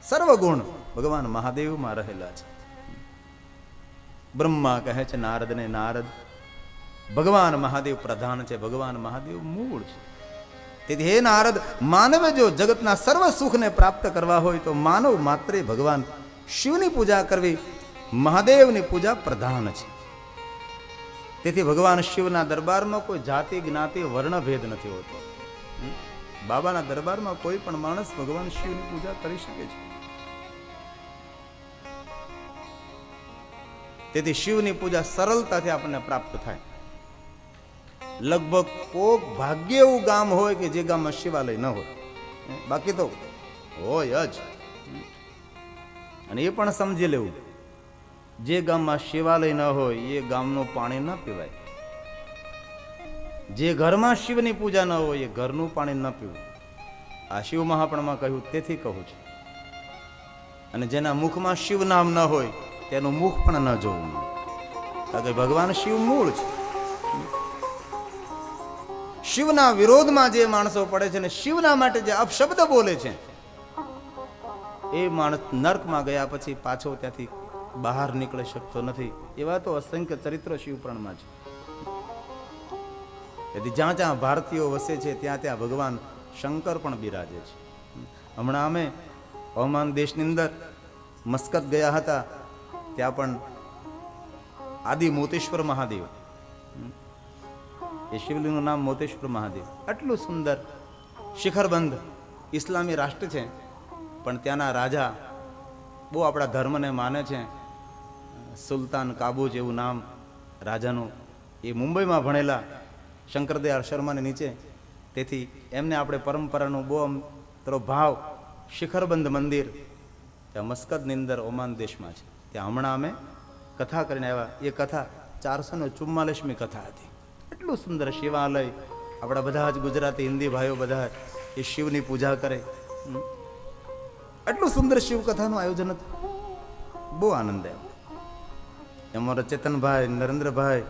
સર્વ ગુણ ભગવાન મહાદેવમાં રહેલા છે. બ્રહ્મા કહે છે નારદને, નારદ ભગવાન મહાદેવ પ્રધાન છે, ભગવાન મહાદેવ મૂળ છે. તેથી હે નારદ, માનવે જો જગતના સર્વ સુખને પ્રાપ્ત કરવા હોય તો માનવ માત્રે ભગવાન શિવની પૂજા કરવી, મહાદેવની પૂજા પ્રધાન છે. તેથી ભગવાન શિવના દરબારમાં કોઈ જાતિ, જ્ઞાતિ, વર્ણ ભેદ નથી હોતો. બાબાના દરબારમાં કોઈ પણ માણસ ભગવાન શિવની પૂજા કરી શકે છે. તેથી શિવની પૂજા સરળતાથી આપણને પ્રાપ્ત થાય. લગભગ કોક ભાગ્ય એવું ગામ હોય કે જે ગામમાં શિવાલય ન હોય. બાકી તો હોય જ. અને એ પણ સમજી લેવું, જે ગામમાં શિવાલય ન હોય એ ગામનું પાણી ન પીવાય. જે ઘરમાં શિવની પૂજા ન હોય એ ઘરનું પાણી ન પીવું. આ શિવ મહાપણમાં કહ્યું, તેથી કહું છું. અને જેના મુખમાં શિવ નામ ન હોય તેનું મુખ પણ ન જોવું. કારણ કે ભગવાન શિવ મૂળ છે. શિવના વિરોધમાં જે માણસો પડે છે ને શિવના માટે જે અપશબ્દ બોલે છે એ માણસ નર્કમાં ગયા પછી પાછો ત્યાંથી બહાર નીકળી શકતો નથી. એવા તો અસંખ્ય ચરિત્રો શિવપુરાણમાં છે. તેથી જ્યાં જ્યાં ભારતીયો વસે છે ત્યાં ત્યાં ભગવાન શંકર પણ બિરાજે છે. હમણાં અમે ઓમાન દેશની અંદર મસ્કત ગયા હતા. ત્યાં પણ આદિ મોતેશ્વર મહાદેવ, એ શિવલિંગનું નામ મોતેશ્વર મહાદેવ. આટલું સુંદર શિખરબંધ ઇસ્લામી રાષ્ટ્ર છે, પણ ત્યાંના રાજા બહુ આપણા ધર્મને માને છે. સુલતાન કાબૂજ એવું નામ રાજાનું. એ મુંબઈમાં ભણેલા શંકરદયાળ શર્માને નીચે. તેથી એમને આપણે પરંપરાનું બહુ તરો ભાવ. શિખરબંધ મંદિર ત્યાં મસ્કતની અંદર ઓમાન દેશમાં છે. ત્યાં હમણાં અમે કથા કરીને આવ્યા. એ કથા 444મી કથા હતી. એટલું સુંદર શિવાલય. આપણા બધા જ ગુજરાતી હિન્દી ભાઈઓ બધા એ શિવની પૂજા કરે. એટલું સુંદર શિવ કથાનું આયોજન હતું. બહુ આનંદ આવ્યો. અમારા ચેતનભાઈ, નરેન્દ્રભાઈ,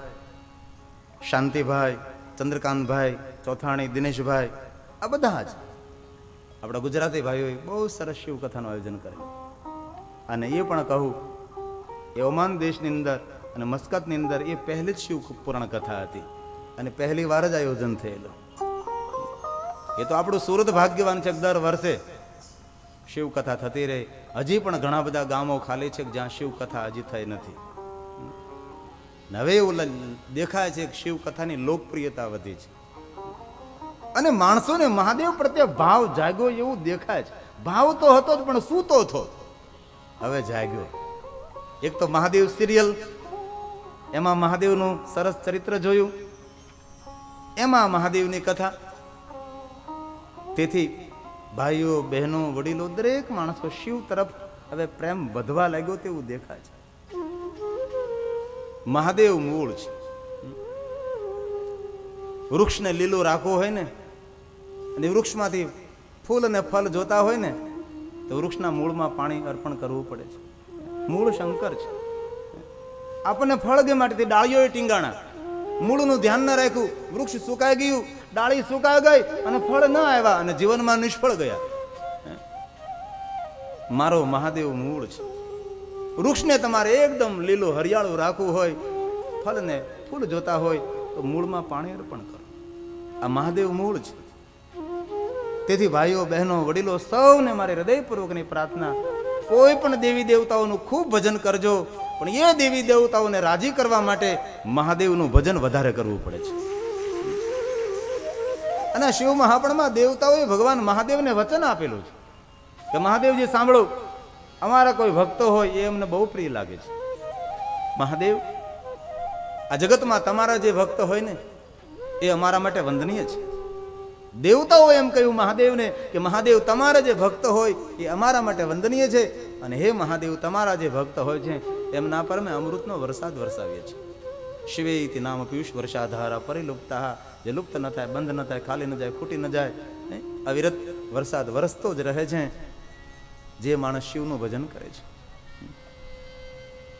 શાંતિભાઈ, ચંદ્રકાંતભાઈ, ચોથાણી, દિનેશભાઈ, આ બધા જ આપણા ગુજરાતી ભાઈઓએ બહુ સરસ શિવકથાનું આયોજન કરેલું. અને એ પણ કહું, એ ઓમાન દેશની અંદર અને મસ્કતની અંદર એ પહેલી જ શિવ પુરાણ કથા હતી અને પહેલી વાર જ આયોજન થયેલું. એ તો આપણું સુરત ભાગ્યવાન છે, દર વર્ષે શિવકથા થતી રહે. હજી પણ ઘણા બધા ગામો ખાલી છે જ્યાં શિવકથા હજી થઈ નથી. હવે એવું દેખાય છે કે શિવકથાની લોકપ્રિયતા વધી છે અને માણસોને મહાદેવ પ્રત્યે ભાવ જાગ્યો એવું દેખાય છે. ભાવ તો હતો જ પણ સૂતો હતો, હવે જાગ્યો. એક તો મહાદેવ સિરિયલ, એમાં મહાદેવનું સરસ ચરિત્ર જોયું, એમાં મહાદેવની કથા. તેથી ભાઈઓ, બહેનો, વડીલો દરેક માણસો શિવ તરફ હવે પ્રેમ વધવા લાગ્યો તેવું દેખાય છે. મહાદેવ મૂળ છે. વૃક્ષને લીલું રાખવું હોય ને અને વૃક્ષમાંથી ફૂલ અને ફળ જોતા હોય ને તો વૃક્ષના મૂળમાં પાણી અર્પણ કરવું પડે છે. મૂળ શંકર છે. આપણને ફળ ગે માટેથી ડાળીઓ ટીંગાણા, મૂળનું ધ્યાન ન રાખ્યું, વૃક્ષ સુકાઈ ગયું, ડાળી સુકાઈ ગઈ અને ફળ ન આવ્યા અને જીવનમાં નિષ્ફળ ગયા. મારો મહાદેવ મૂળ છે. વૃક્ષને તમારે એકદમ લીલું હરિયાળું રાખવું હોય, ફળને ફૂલ જોતા હોય તો મૂળમાં પાણી અર્પણ કરો. આ મહાદેવ મૂળ છે. તેથી ભાઈઓ, બહેનો, વડીલો સૌને મારી હૃદયપૂર્વકની પ્રાર્થના, કોઈ પણ દેવી દેવતાઓનું ખૂબ ભજન કરજો, પણ એ દેવી દેવતાઓને રાજી કરવા માટે મહાદેવનું ભજન વધારે કરવું પડે છે. અને શિવ મહાપણમાં દેવતાઓએ ભગવાન મહાદેવને વચન આપેલું છે કે મહાદેવજી સાંભળો, અમારા કોઈ ભક્તો હોય એ અમને બહુ પ્રિય લાગે છે. મહાદેવ, આ જગતમાં તમારા જે ભક્ત હોય ને એ અમારા માટે વંદનીય છે. દેવતાઓ એમ કહ્યું મહાદેવને કે મહાદેવ, તમારા જે ભક્ત હોય એ અમારા માટે વંદનીય છે અને હે મહાદેવ, તમારા જે ભક્ત હોય છે એમના પર અમે અમૃતનો વરસાદ વરસાવીએ છીએ. શિવેતિ નામ પિયુષ વર્ષાધારા પરિલુપ્તા, જે લુપ્ત ન થાય, બંધ ન થાય, ખાલી ન જાય, ખૂટી ન જાય, અવિરત વરસાદ વરસતો જ રહે છે જે માણસ શિવનું ભજન કરે છે.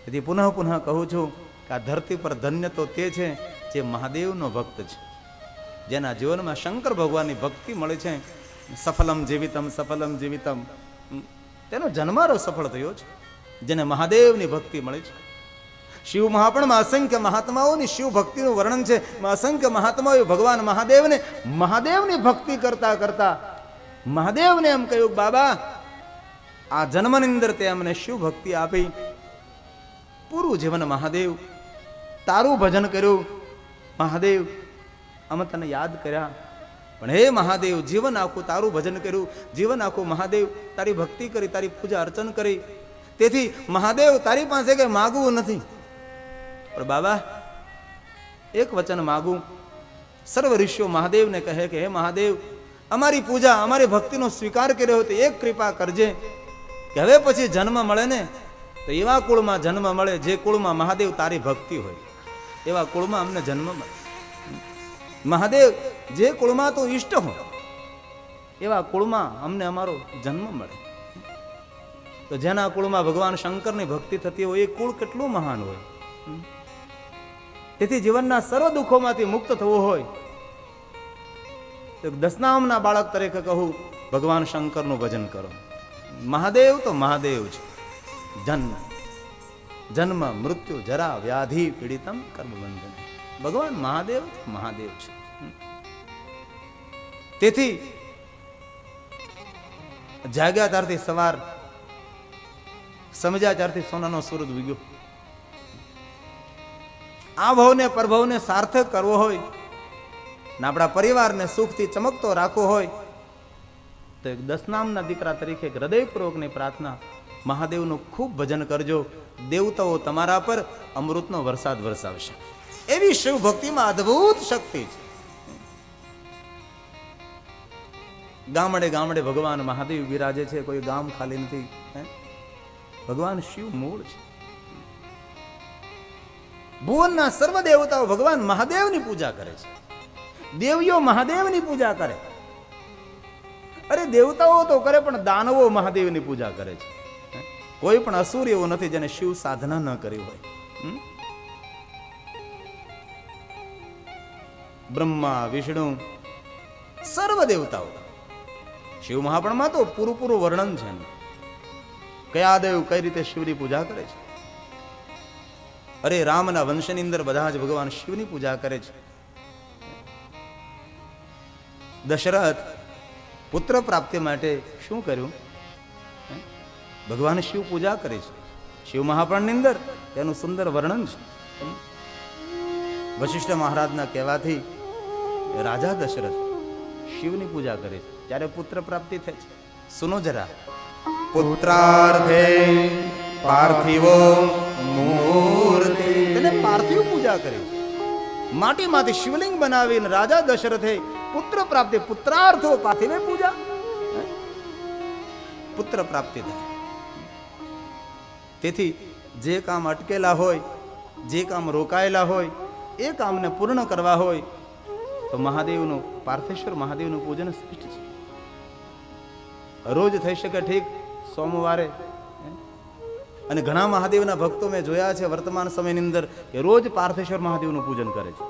તેથી પુનઃ પુનઃ કહું છું કે આ ધરતી પર ધન્ય તો તે છે જે મહાદેવનો ભક્ત છે, જેના જીવનમાં શંકર ભગવાનની ભક્તિ મળે છે. સફલમ જીવિતમ, સફલમ જીવિતમ, તેનો જન્મારો સફળ થયો છે જેને મહાદેવની ભક્તિ મળે છે. શિવ મહાપણમાં અસંખ્ય મહાત્માઓની શિવ ભક્તિનું વર્ણન છે. અસંખ્ય મહાત્માઓએ ભગવાન મહાદેવની ભક્તિ કરતા કરતા મહાદેવને એમ કહ્યું, બાબા, આ જન્મની અંદર તે અમને શિવ ભક્તિ આપી, પૂરું જીવન મહાદેવ તારું ભજન કર્યું. મહાદેવ, અમે તને યાદ કર્યા, પણ હે મહાદેવ, જીવન આખું તારું ભજન કર્યું, જીવન આખું મહાદેવ તારી ભક્તિ કરી, તારી પૂજા અર્ચન કરી. તેથી મહાદેવ, તારી પાસે કઈ માગવું નથી, પણ બાબા એક વચન માગું. સર્વ ઋષિઓ મહાદેવને કહે કે હે મહાદેવ, અમારી પૂજા, અમારી ભક્તિનો સ્વીકાર કર્યો હોય તો એક કૃપા કરજે કે હવે પછી જન્મ મળે ને તો એવા કુળમાં જન્મ મળે જે કુળમાં મહાદેવ તારી ભક્તિ હોય, એવા કુળમાં અમને જન્મ મળે. મહાદેવ, જે કુળમાં તો ઈષ્ટ હોય એવા કુળમાં અમને અમારો જન્મ મળે. તો જેના કુળમાં ભગવાન શંકરની ભક્તિ થતી હોય એ કુળ કેટલું મહાન હોય. તેથી જીવનના સર્વ દુઃખોમાંથી મુક્ત થવું હોય તો દસનામના બાળક તરીકે કહું, ભગવાન શંકરનું ભજન કરો. મહાદેવ તો મહાદેવ છે. જન્મ મૃત્યુ જરા વ્યાધિ પીડિતમ કર્મબંધન, ભગવાન મહાદેવ છે. તેથી જાગ્યા ત્યારથી સવાર, સમજ્યા ત્યારથી સોનાનો સૂરજ ઉગ્યો. આ ભવને પરભવને સાર્થક કરવો હોય ને આપણા પરિવારને સુખથી ચમકતો રાખવો હોય તો એક દસનામના દીકરા તરીકે હૃદયપૂર્વકની પ્રાર્થના, મહાદેવનું ખૂબ ભજન કરજો. દેવતાઓ તમારા પર અમૃતનો વરસાદ વરસાવશે. એવી શિવ ભક્તિમાં અદ્ભુત શક્તિ છે. ગામડે ગામડે ભગવાન મહાદેવ બિરાજે છે, કોઈ ગામ ખાલી નથી. ભગવાન શિવ મૂળ છે. ભુવનના સર્વ દેવતાઓ ભગવાન મહાદેવની પૂજા કરે છે. દેવીઓ મહાદેવની પૂજા કરે. અરે દેવતાઓ તો કરે પણ દાનવો મહાદેવની પૂજા કરે છે. કોઈ પણ અસુર એવો નથી જેને શિવ સાધના ન કરી હોય. બ્રહ્મા વિષ્ણુ સર્વ દેવતાઓ. શિવ મહાપુરાણમાં તો પૂરું વર્ણન છે એનું. કયા દેવ કઈ રીતે શિવની પૂજા કરે છે. અરે રામના વંશની અંદર બધા જ ભગવાન શિવની પૂજા કરે છે. દશરથ પુત્ર પ્રાપ્તિ માટે શું કર્યું? ભગવાન શિવ પૂજા કરે છે. શિવ મહાપુરાણની અંદર તેનું સુંદર વર્ણન છે. વશિષ્ઠ મહારાજના કહેવાથી રાજા દશરથ શિવની પૂજા કરે છે. ત્યારે પુત્ર પ્રાપ્તિ થાય છે. સુનો જરા. પુત્રાર્થે પાર્થિવો મૂર્તિ, તેને પાર્થિવ પૂજા કરે છે. માટીમાંથી શિવલિંગ બનાવીને રાજા દશરથે પુત્ર પ્રાપ્તિ, પુત્રાર્થો પાર્થિવે પૂજા, પુત્ર પ્રાપ્તિ થાય. તેથી જે કામ અટકેલા હોય, જે કામ રોકાયેલા હોય, એ કામને પૂર્ણ કરવા હોય તો મહાદેવનું, પાર્થેશ્વર મહાદેવનું પૂજન શ્રેષ્ઠ છે. રોજ થઈ શકે ઠીક, સોમવારે. અને ઘણા મહાદેવના ભક્તો મેં જોયા છે વર્તમાન સમયની અંદર કે રોજ પાર્થેશ્વર મહાદેવનું પૂજન કરે છે.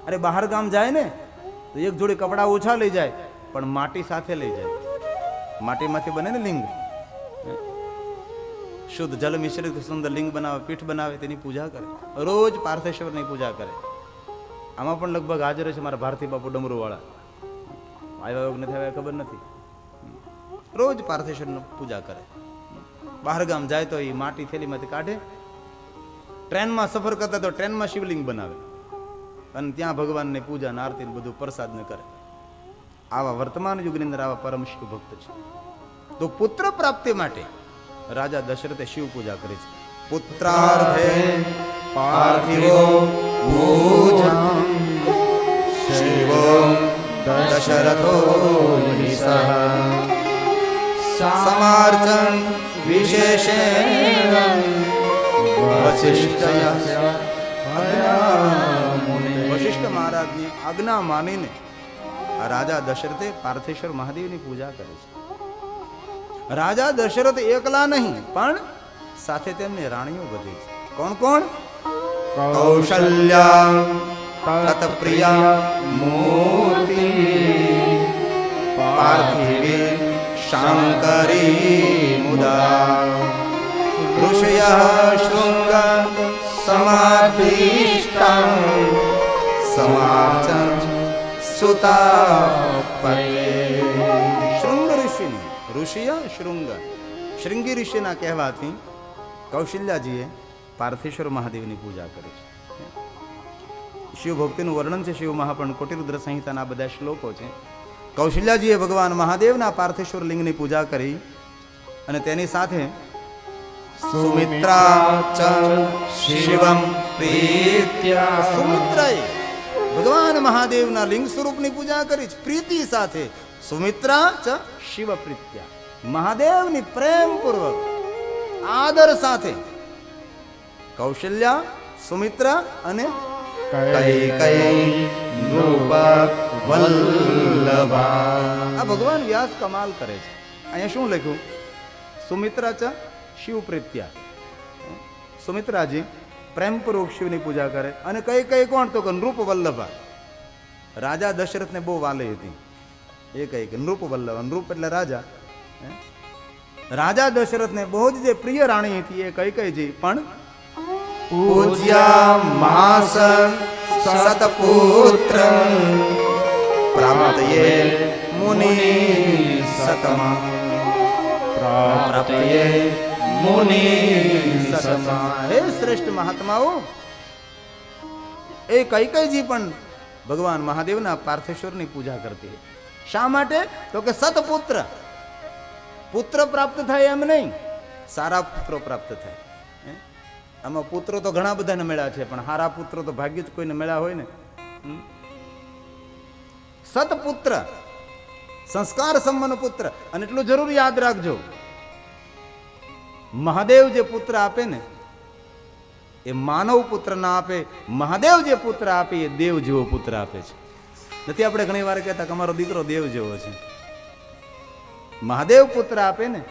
અરે બહાર ગામ જાય ને તો એક જોડી કપડા ઓછા લઈ જાય, પણ માટી સાથે લઈ જાય. માટીમાંથી બને ને લિંગ, શુદ્ધ જલ મિશ્રિત સુંદર લિંગ બનાવે, પીઠ બનાવે, તેની પૂજા કરે. રોજ પાર્થેશ્વરની પૂજા કરે. આમાં પણ લગભગ હાજર છે મારા ભારતી બાપુ ડમરૂ વાળા. આવ્યા વગર નથી આવ્યા ખબર નથી. રોજ પાર્થેશ્વરની પૂજા કરે. બહાર ગામ જાય તો એ માટી થેલીમાંથી કાઢે. ટ્રેનમાં સફર કરતા તો ટ્રેનમાં શિવલિંગ બનાવે અને ત્યાં ભગવાનની પૂજા, આરતી બધું પ્રસાદ ને કરે. આવા વર્તમાન યુગની અંદર આવા પરમ શિવ ભક્ત છે. તો પુત્ર પ્રાપ્તિ માટે રાજા દશરથે શિવ પૂજા કરી છે. પુત્રાર્થે પાર્થિવો પૂજા શિવો દશરથો સહ સમાર્ચન વિશેષેણ વશિષ્ઠ મહારાજની આજ્ઞા માનીને આ રાજા દશરથે પાર્થેશ્વર મહાદેવની પૂજા કરે છે. રાજા દશરથ એકલા નહીં, પણ સાથે તેમની રાણીઓ બધી છે. કોણ કોણ? કૌશલ્યા તત્પ્રિયા મૂર્તિ પાર્થિવી શાંકરી મુદા ઋષયઃ શૃંગ સમાભીષ્ટં સમાર્ચન સુતાપત્યે. શૃંગ ઋષિની, ઋષિય શૃંગ, શૃંગી ઋષિના કહેવાથી કૌશલ્યાજીએ પાર્થેશ્વર મહાદેવની પૂજા કરી છે. શિવ ભક્તિનું વર્ણન છે શિવ મહાપુરાણ કોટિરુદ્ર સંહિતાના બધા શ્લોકો છે. કૌશલ્યાજીએ ભગવાન મહાદેવના પાર્થેશ્વર લિંગની પૂજા કરી અને તેની સાથે સુમિત્રા ચ શિવમ પ્રીત્યા, સુમિત્રાએ ભગવાન મહાદેવના લિંગ સ્વરૂપની પૂજા કરી છે પ્રીતિ સાથે. સુમિત્રા ચ શિવ પ્રીત્યા, મહાદેવની પ્રેમપૂર્વક આદર સાથે કૌશલ્યા, સુમિત્રા અને કૈકેયી નૃપ વલ્લભા. આ ભગવાન વ્યાસ કમાલ કરે છે. અહીંયા શું લખ્યું? સુમિત્રા ચ શિવ પ્રીત્યા. સુમિત્રાજી પ્રેમપૂર્વક શિવની પૂજા કરે. અને કઈ કોણ? તો કે નૃપ વલ્લભા. રાજા દશરથને બહુ વાલી હતી એ કઈ નૃપ વલ્લભ. નૃપ એટલે રાજા. રાજા દશરથને બહુ જ જે પ્રિય રાણી હતી એ કૈકેયી પણ પૂજ્યા માસ સતપુત્ર પ્રાપ્તયે મુનિ સતમા, પ્રાપ્તયે મુનિ સતમા. હે શ્રેષ્ઠ મહાત્માઓ, એ કૈકેયી પણ ભગવાન મહાદેવના પાર્થેશ્વરની પૂજા કરતી હતી. શા માટે? તો કે સતપુત્ર, પુત્ર પ્રાપ્ત થાય એમ નહીં, સારા પુત્રો પ્રાપ્ત થાય. આમાં પુત્રો તો ઘણા બધાને મળ્યા છે, પણ સારા પુત્રો તો ભાગ્ય જ કોઈને મળ્યા હોય ને. સતપુત્ર, સંસ્કાર સંપન્ન પુત્ર. અને એટલું જરૂર યાદ રાખજો, મહાદેવ જે પુત્ર આપે ને એ માનવ પુત્ર ના આપે. મહાદેવ જે પુત્ર આપે એ દેવ જેવો પુત્ર આપે છે. નથી આપણે ઘણી વાર કહેતા કે અમારો દીકરો દેવ જેવો છે. મહાદેવ પુત્ર આપે ને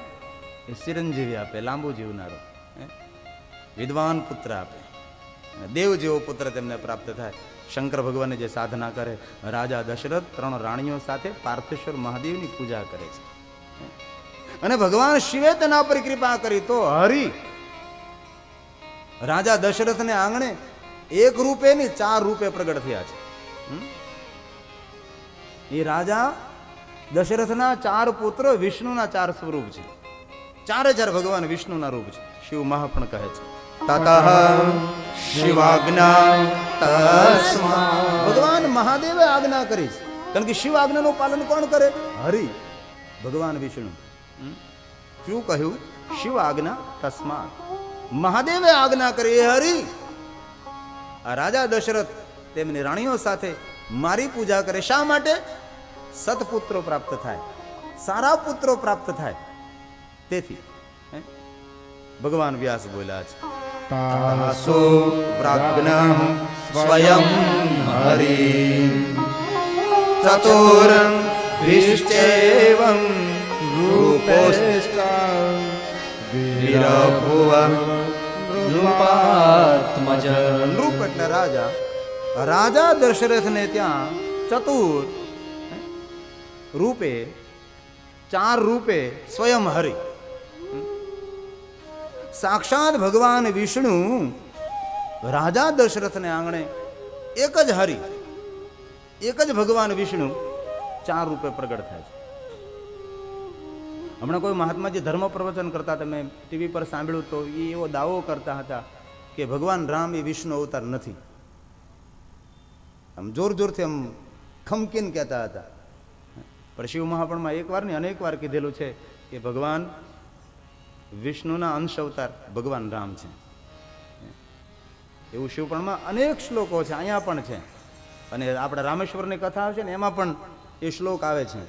એ ચિરંજીવી આપે, લાંબુ જીવનારો. વિદ્વાન પુત્ર આપે, દેવ જેવો પુત્ર તેમને પ્રાપ્ત થાય. શંકર ભગવાનની જે સાધના કરે, રાજા દશરથ 3 રાણીઓ સાથે પાર્થેશ્વર મહાદેવની પૂજા કરે છે. અને ભગવાન શિવે તેના પર કૃપા કરી તો હરિ રાજા દશરથને આંગણે એક રૂપે ની 4 રૂપે પ્રગટ થયા છે. એ રાજા દશરથના 4 પુત્રો વિષ્ણુના 4 સ્વરૂપ છે. 4 ભગવાન વિષ્ણુના રૂપ છે. શિવ મહાપણ કહે છે તતઃ શિવાજ્ઞા તસ્માत्. ભગવાન મહાદેવે આજ્ઞા કરી છે. કારણ કે શિવ આજ્ઞાનું પાલન કોણ કરે? હરિ, ભગવાન વિષ્ણુ. શું કહ્યું? શિવ આજ્ઞા તસ્માત. મહાદેવે આજ્ઞા કરી. એ હરિ આ રાજા દશરથ તેમની રાણીઓ સાથે મારી પૂજા કરે. શા માટે? સત્પુત્રો પ્રાપ્ત થાય, સારા પુત્રો પ્રાપ્ત થાય. તેથી ભગવાન વ્યાસ બોલ્યા છે તાસો પ્રાજ્ઞ સ્વયં હરિ ચતુર વિશ્ચેવં રૂપોશ્ચ વિરભુવ નૃપાત્મજ. નૃપ એટલે રાજા. રાજા દશરથને ત્યાં ચતુર રૂપે, 4 રૂપે સ્વયં હરિ, સાક્ષાત ભગવાન વિષ્ણુ રાજા દશરથને આંગણે એક જ હરિ, એક જ ભગવાન વિષ્ણુ 4 રૂપે પ્રગટ થાય છે. હમણાં કોઈ મહાત્માજી ધર્મ પ્રવચન કરતા, તમે ટીવી પર સાંભળ્યું તો એ એવો દાવો કરતા હતા કે ભગવાન રામ એ વિષ્ણુ અવતાર નથી. આમ જોર જોરથી આમ ખમકીને કહેતા હતા. પણ શિવ મહાપણમાં એક વાર ને અનેક વાર કીધેલું છે કે ભગવાન વિષ્ણુના અંશ અવતાર ભગવાન રામ છે. એવું શિવપણમાં અનેક શ્લોકો છે, અહીંયા પણ છે. અને આપણે રામેશ્વરની કથા આવશે ને એમાં પણ એ શ્લોક આવે છે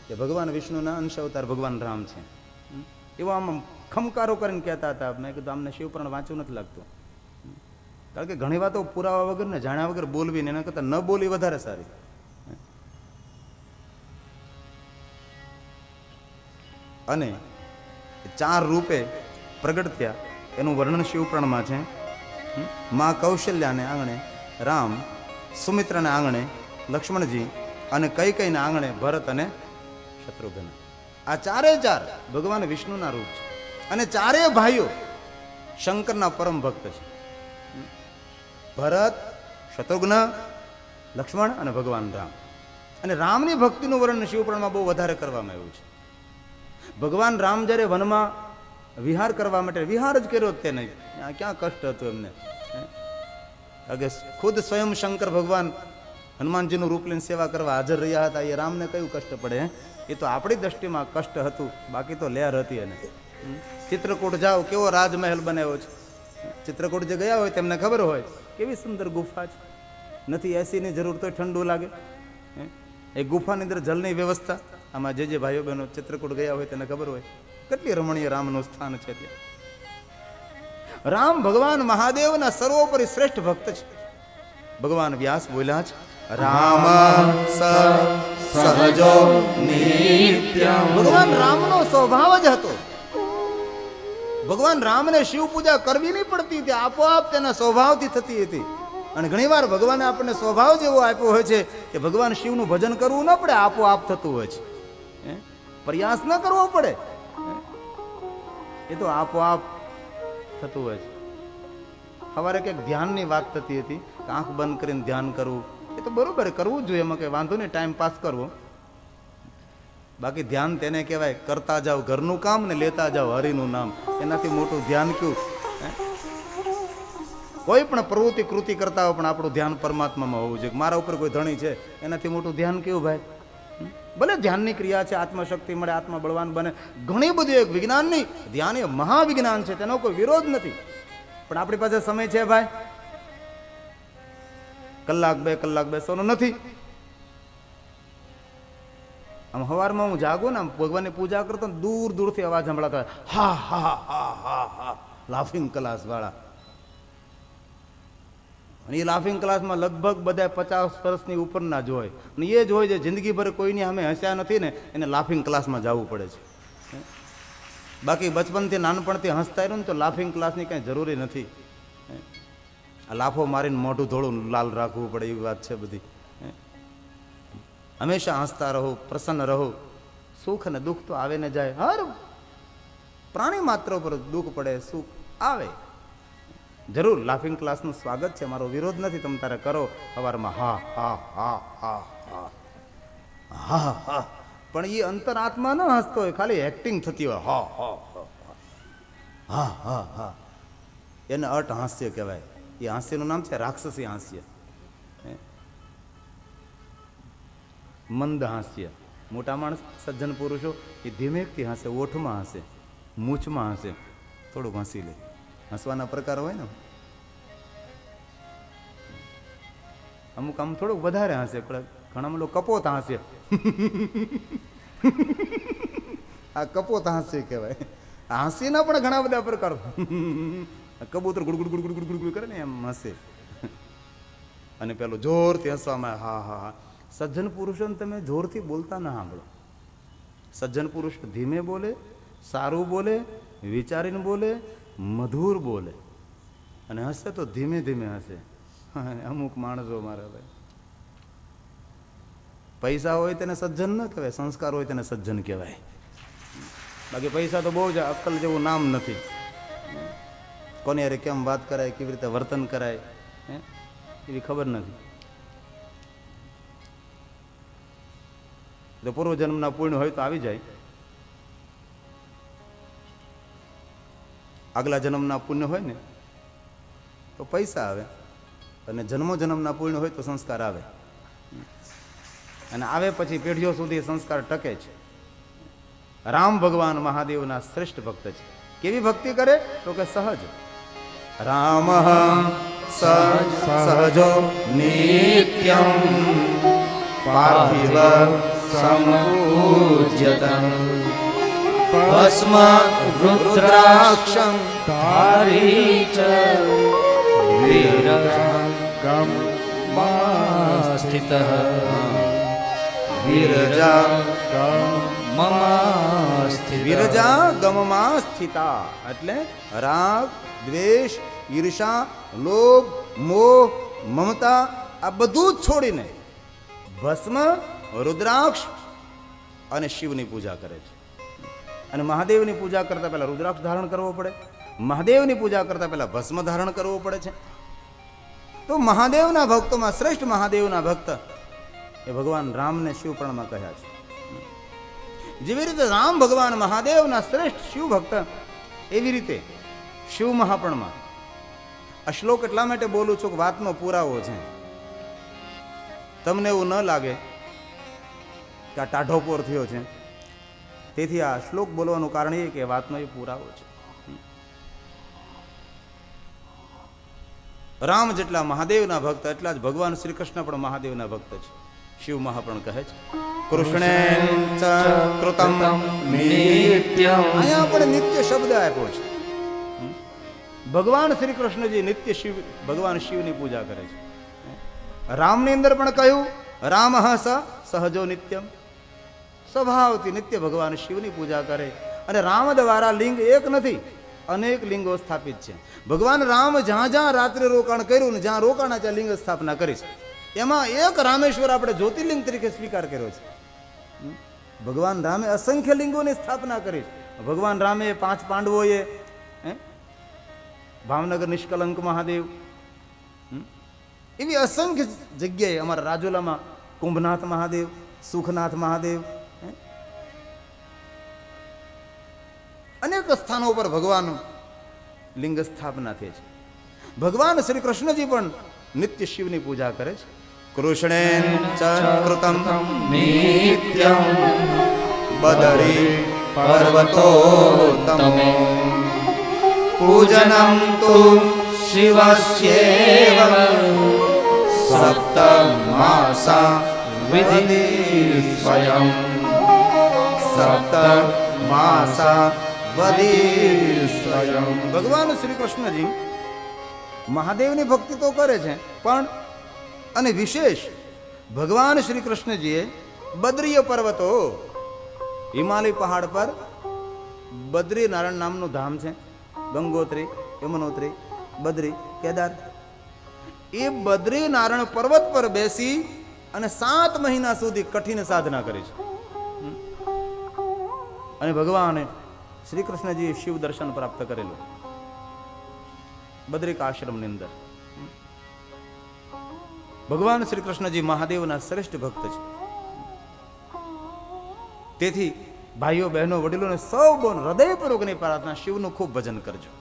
કે ભગવાન વિષ્ણુના અંશ અવતાર ભગવાન રામ છે. એવો આમ ખમકારો કરીને કહેતા હતા. મેં કીધું આમને શિવપુરાણ વાંચવું નથી લાગતું. કારણ કે ઘણી વાતો પુરાવા વગર ને જાણ્યા વગર બોલવી ને એના કરતાં ન બોલવી વધારે સારી. અને 4 રૂપે પ્રગટ થયા એનું વર્ણન શિવપુરાણમાં છે. માં કૌશલ્યાને આંગણે રામ, સુમિત્રાને આંગણે લક્ષ્મણજી અને કૈકેયીના આંગણે ભરત અને શત્રુઘ્ન. આ 4 ભગવાન વિષ્ણુના રૂપ છે. અને 4 ભાઈઓ શંકરના પરમ ભક્ત છે. ભરત, શત્રુઘ્ન, લક્ષ્મણ અને ભગવાન રામ. અને રામની ભક્તિનું વર્ણન શિવપુરાણમાં બહુ વધારે કરવામાં આવ્યું છે. ભગવાન રામ જ્યારે વનમાં વિહાર કરવા માટે વિહાર જ કર્યો તે નહીં, ક્યાં કષ્ટ હતું એમને. કારણ કે ખુદ સ્વયં શંકર ભગવાન હનુમાનજીનું રૂપ લઈને સેવા કરવા હાજર રહ્યા હતા. એ રામને કયું કષ્ટ પડે? એ તો આપણી દ્રષ્ટિમાં કષ્ટ હતું, બાકી તો લહેર હતી. એને ચિત્રકૂટ જાઓ, કેવો રાજમહેલ બનાવ્યો છે. ચિત્રકૂટ જે ગયા હોય તેમને ખબર હોય કેવી સુંદર ગુફા છે. નથી એસીની જરૂર તો ઠંડુ લાગે. એ ગુફાની અંદર જલની વ્યવસ્થા. આમાં જે ભાઈઓ બહેનો ચિત્રકૂટ ગયા હોય તેને ખબર હોય કેટલી રમણીય રામનું સ્થાન છે ત્યાં. રામ ભગવાન મહાદેવના સર્વોપરી શ્રેષ્ઠ ભક્ત છે. ભગવાન વ્યાસ બોલ્યા છે રામ સહજો નિત્યમ. ભગવાન રામનો સ્વભાવ જ હતો. ભગવાન રામને શિવ પૂજા કરવી નહીં પડતી હતી, આપોઆપ તેના સ્વભાવથી થતી હતી. અને ઘણીવાર ભગવાને આપણને સ્વભાવ જેવો આપ્યો હોય છે કે ભગવાન શિવનું ભજન કરવું ન પડે, આપોઆપ થતું હોય છે. પ્રયાસ ન કરવો પડે, એ તો આપોઆપ થતું હોય છે. સવારે કંઈક ધ્યાનની વાત થતી હતી, આંખ બંધ કરીને ધ્યાન કરવું, એ તો બરોબર કરવું જ જોઈએ, એમાં કંઈ વાંધો નહીં, ટાઈમ પાસ કરવો. બાકી ધ્યાન તેને કહેવાય કરતા જાઓ ઘરનું કામ ને લેતા જાઓ હરિનું નામ. એનાથી મોટું ધ્યાન કયું? કોઈ પણ પ્રવૃત્તિ કૃતિ કરતા હોય પણ આપણું ધ્યાન પરમાત્મામાં હોવું જોઈએ. મારા ઉપર કોઈ ધણી છે એનાથી મોટું ધ્યાન કેવું ભાઈ? ભલે ધ્યાનની ક્રિયા છે, આત્મશક્તિ મળે, આત્મા બળવાન બને, ઘણી બધી એક વિજ્ઞાનની ધ્યાન એ મહાવિજ્ઞાન છે, તેનો કોઈ વિરોધ નથી. પણ આપણી પાસે સમય છે ભાઈ? કલાક બે કલાક બેસવાનો નથી. આમ સવારમાં હું જાગું ને, આમ ભગવાનની પૂજા કરતો ને દૂર દૂરથી અવાજ સંભળાતો હોય, હા હા હા હા હા, લાફિંગ ક્લાસ વાળા. અને એ લાફિંગ ક્લાસમાં લગભગ બધા 50 વર્ષની ઉપરના જ હોય. અને એ જ હોય જે જિંદગીભર કોઈની સામે હસ્યા નથી ને એને લાફિંગ ક્લાસમાં જવું પડે છે. બાકી બચપનથી નાનપણથી હસતા રહ્યું ને તો લાફિંગ ક્લાસની કાંઈ જરૂરી નથી. આ લાફો મારીને મોઢું થોડું લાલ રાખવું પડે એવી વાત છે બધી. હંમેશા હસતા રહો, પ્રસન્ન રહો. સુખ અને દુઃખ તો આવે ને જાય. હર પ્રાણી માત્ર પર દુઃખ પડે, સુખ આવે. જરૂર લાફિંગ ક્લાસનું સ્વાગત છે, મારો વિરોધ નથી. તમે તારે કરો સવારમાં હા હા હા હા હા હા હા, પણ એ અંતર આત્મા ન હસતો હોય, ખાલી એક્ટિંગ થતી હોય. હા હા હા હા હા, એને અટ હાસ્ય કહેવાય. એ હાસ્યનું નામ છે રાક્ષસી હાસ્ય, મંદ હાસ્ય. મોટા માણસ, સજ્જન પુરુષો એ ધીમેકથી હસે, ઓઠમાં હસે, મૂછમાં હસે, થોડુંક હસી લે. હસવાના પ્રકાર હોય ને, અમુક આમ થોડુંક વધારે હસે, પણ ઘણા લોકો કપોત હસે. આ કપોત હાસ્ય કહેવાય. હાસ્યના પણ ઘણા બધા પ્રકારો. કબૂતર ગુડગુડ ગુડગુડ ગુડગુડ ગુડ કરે ને એમ હસે. અને પેલું જોરથી હસવામાં, હા હા હા. સજ્જન પુરુષોને તમે જોરથી બોલતા ના સાંભળો. સજ્જન પુરુષ ધીમે બોલે, સારું બોલે, વિચારીને બોલે, મધુર બોલે, અને હસે તો ધીમે ધીમે હસે. અમુક માણસો મારા ભાઈ, પૈસા હોય તેને સજ્જન ન કહેવાય, સંસ્કાર હોય તેને સજ્જન કહેવાય. બાકી પૈસા તો બહુ જ, અક્કલ જેવું નામ નથી. કોને યાર કેમ વાત કરાય, કેવી રીતે વર્તન કરાય એવી ખબર નથી. જો પૂર્વજન્મના પુણ્ય હોય તો આવી જાય. આગલા જન્મના પુણ્ય હોય ને તો પૈસા આવે, અને જન્મો જન્મના પુણ્ય હોય તો સંસ્કાર આવે. અને આવે પછી પેઢીઓ સુધી સંસ્કાર ટકે છે. રામ ભગવાન મહાદેવના શ્રેષ્ઠ ભક્ત છે. કેવી ભક્તિ કરે તો કે સહજ. રામ સહજો નિત્યમ પાર્થિવ સંપૂજ્યતં ભસ્મ રુદ્રાક્ષં ધારી ચ વિરજમ સ્થિતઃ વિરજા વિરજા ગમમાં સ્થિતા, એટલે રાગ, દ્વેષ, ઈર્ષા, લોભ, મોહ, મમતા આ બધું જ છોડીને ભસ્મ, રુદ્રાક્ષ અને શિવની પૂજા કરે છે. અને મહાદેવની પૂજા કરતા પહેલા રુદ્રાક્ષ ધારણ કરવો પડે, મહાદેવની પૂજા કરતા પહેલા ભસ્મ ધારણ કરવો પડે છે. તો મહાદેવના ભક્તોમાં શ્રેષ્ઠ મહાદેવના ભક્ત એ ભગવાન રામને શિવપર્ણમાં કહ્યા છે. જેવી રીતે રામ ભગવાન મહાદેવના શ્રેષ્ઠ શિવ ભક્ત, એવી રીતે શિવ મહાપર્ણમાં. આ શ્લોક એટલા માટે બોલું છું કે વાતનો પુરાવો છે. તમને એવું ન લાગે કે આ ટાઢોપોર થયો છે. તેથી આ શ્લોક બોલવાનું કારણ એ કે વાતનો એ પુરાવો છે. રામ જેટલા મહાદેવના ભક્ત એટલા જ ભગવાન શ્રી કૃષ્ણ પણ મહાદેવના ભક્ત છે. શિવ મહાપર્ણ કહે છે કૃષ્ણેન ચ કૃતમ નિત્યમ. અહીંયા પણ નિત્ય શબ્દ આપ્યો છે. ભગવાન શ્રી કૃષ્ણજી નિત્ય શિવ, ભગવાન શિવની પૂજા કરે છે. રામની અંદર પણ કહ્યું રામ સહજો નિત્યમ, સ્વભાવથી નિત્ય ભગવાન શિવની પૂજા કરે. અને રામ દ્વારા લિંગ એક નથી, અનેક લિંગો સ્થાપિત છે. ભગવાન રામ જ્યાં જ્યાં રાત્રે રોકાણ કર્યું ને જ્યાં રોકાણા ત્યાં લિંગ સ્થાપના કરી છે. એમાં એક રામેશ્વર આપણે જ્યોતિર્લિંગ તરીકે સ્વીકાર કર્યો છે. ભગવાન રામે અસંખ્ય લિંગોની સ્થાપના કરી છે. ભગવાન રામે 5 પાંડવોએ, ભાવનગર નિષ્કલંક મહાદેવ, એવી અસંખ્ય જગ્યાએ, અમારા રાજુલામાં કુંભનાથ મહાદેવ, સુખનાથ મહાદેવ, અનેક સ્થાનો પર ભગવાન લિંગ સ્થાપના થઈ છે. ભગવાન શ્રી કૃષ્ણજી પણ નિત્ય શિવની પૂજા કરે છે. કૃષ્ણેન ચ કૃતમ નિત્યમ બદરી પર્વતોત્તમે પૂજનમ તુ શિવસ્યેવ સપ્તમાસા વિધિ સ્વયં સપ્તમાસા વધી સ્વયં. ભગવાન શ્રી કૃષ્ણજી મહાદેવની ભક્તિ તો કરે છે, પણ અને વિશેષ ભગવાન શ્રી કૃષ્ણજીએ બદ્રીય પર્વતો, હિમાલય પહાડ પર બદ્રી નારાયણ નામનું ધામ છે. ગંગોત્રી, યમનોત્રી, બદ્રી, કેદાર એ બદ્રી નારાયણ પર્વત પર બેસી અને 7 મહિના સુધી કઠિન સાધના કરી છે. અને ભગવાને શ્રી કૃષ્ણજીએ શિવ દર્શન પ્રાપ્ત કરેલું બદ્રિક આશ્રમની અંદર. ભગવાન શ્રી કૃષ્ણજી મહાદેવના શ્રેષ્ઠ ભક્ત છે. તેથી ભાઈઓ બહેનો વડીલોને સૌ બોન હૃદયપૂર્વકની પ્રાર્થના, શિવનું ખૂબ ભજન કરજો.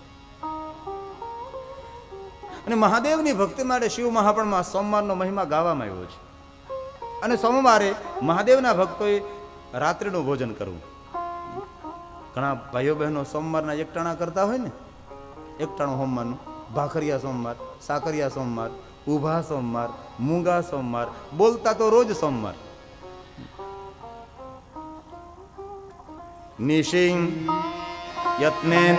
અને મહાદેવની ભક્તિ માટે શિવ મહાપણમાં સોમવારનો મહિમા ગાવામાં આવ્યો છે. અને સોમવારે મહાદેવના ભક્તોએ રાત્રિનું ભોજન કરવું. ઘણા ભાઈઓ બહેનો સોમવારના એકટાણા કરતા હોય ને, એકટાણું હોમવાનું, ભાખરિયા સોમવાર, સાકરિયા સોમવાર, ઉભા સોમવાર, મૂંગા સોમવાર, બોલતા તો રોજ સોમવાર. નિશિં યત્નેન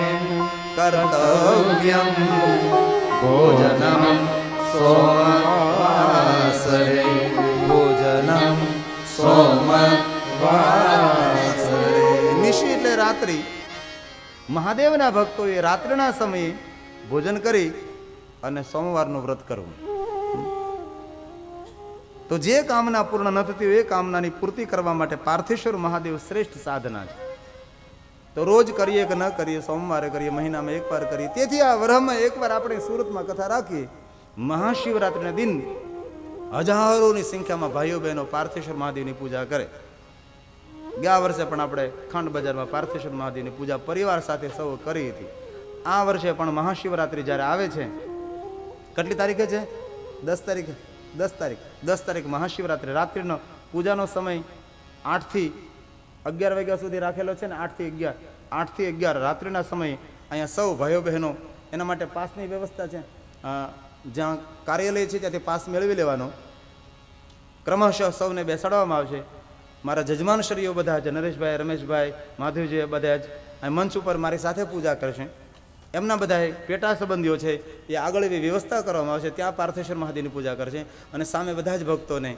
કર્તવ્યમ ભોજનમ સોમવાસરે ભોજનમ સોમવાસરે. નિશી એટલે રાત્રિ. મહાદેવના ભક્તોએ રાત્રિના સમયે ભોજન કરી અને સોમવારનું વ્રત કરવું. તો જે કામના પૂર્ણ ન થતી હોય એ કામનાની પૂર્તિ કરવા માટે પાર્થેશ્વર મહાદેવ શ્રેષ્ઠ સાધના છે. તો રોજ કરીએ કે ન કરીએ, સોમવારે કરીએ, મહિનામાં એકવાર કરીએ. તેથી આ વરહમાં એકવાર આપણે સુરતમાં કથા રાખીએ. મહાશિવરાત્રિના દિન હજારોની સંખ્યામાં ભાઈઓ બહેનો પાર્થેશ્વર મહાદેવની પૂજા કરે. ગયા વર્ષે પણ આપણે ખાંડ બજારમાં પાર્થેશ્વર મહાદેવની પૂજા પરિવાર સાથે સૌ કરી હતી. આ વર્ષે પણ મહાશિવરાત્રિ જ્યારે આવે છે, કેટલી તારીખે છે? 10 તારીખે. 10 તારીખ મહાશિવરાત્રિ. રાત્રિનો પૂજાનો સમય 8 થી 11 વાગ્યા સુધી રાખેલો છે ને. 8 થી 11 રાત્રિના સમયે અહીંયા સૌ ભાઈઓ બહેનો, એના માટે પાસની વ્યવસ્થા છે. જ્યાં કાર્યાલય છે ત્યાંથી પાસ મેળવી લેવાનો. ક્રમશઃ સૌને બેસાડવામાં આવશે. મારા જજમાનશ્રીઓ બધા છે, નરેશભાઈ, રમેશભાઈ, માધવજી, બધા જ અહીં મંચ ઉપર મારી સાથે પૂજા કરશે. એમના બધા પેટા સંબંધીઓ છે એ આગળ એવી વ્યવસ્થા કરવામાં આવશે. ત્યાં પાર્થેશ્વર મહાદેવની પૂજા કરશે. અને સામે બધા જ ભક્તોને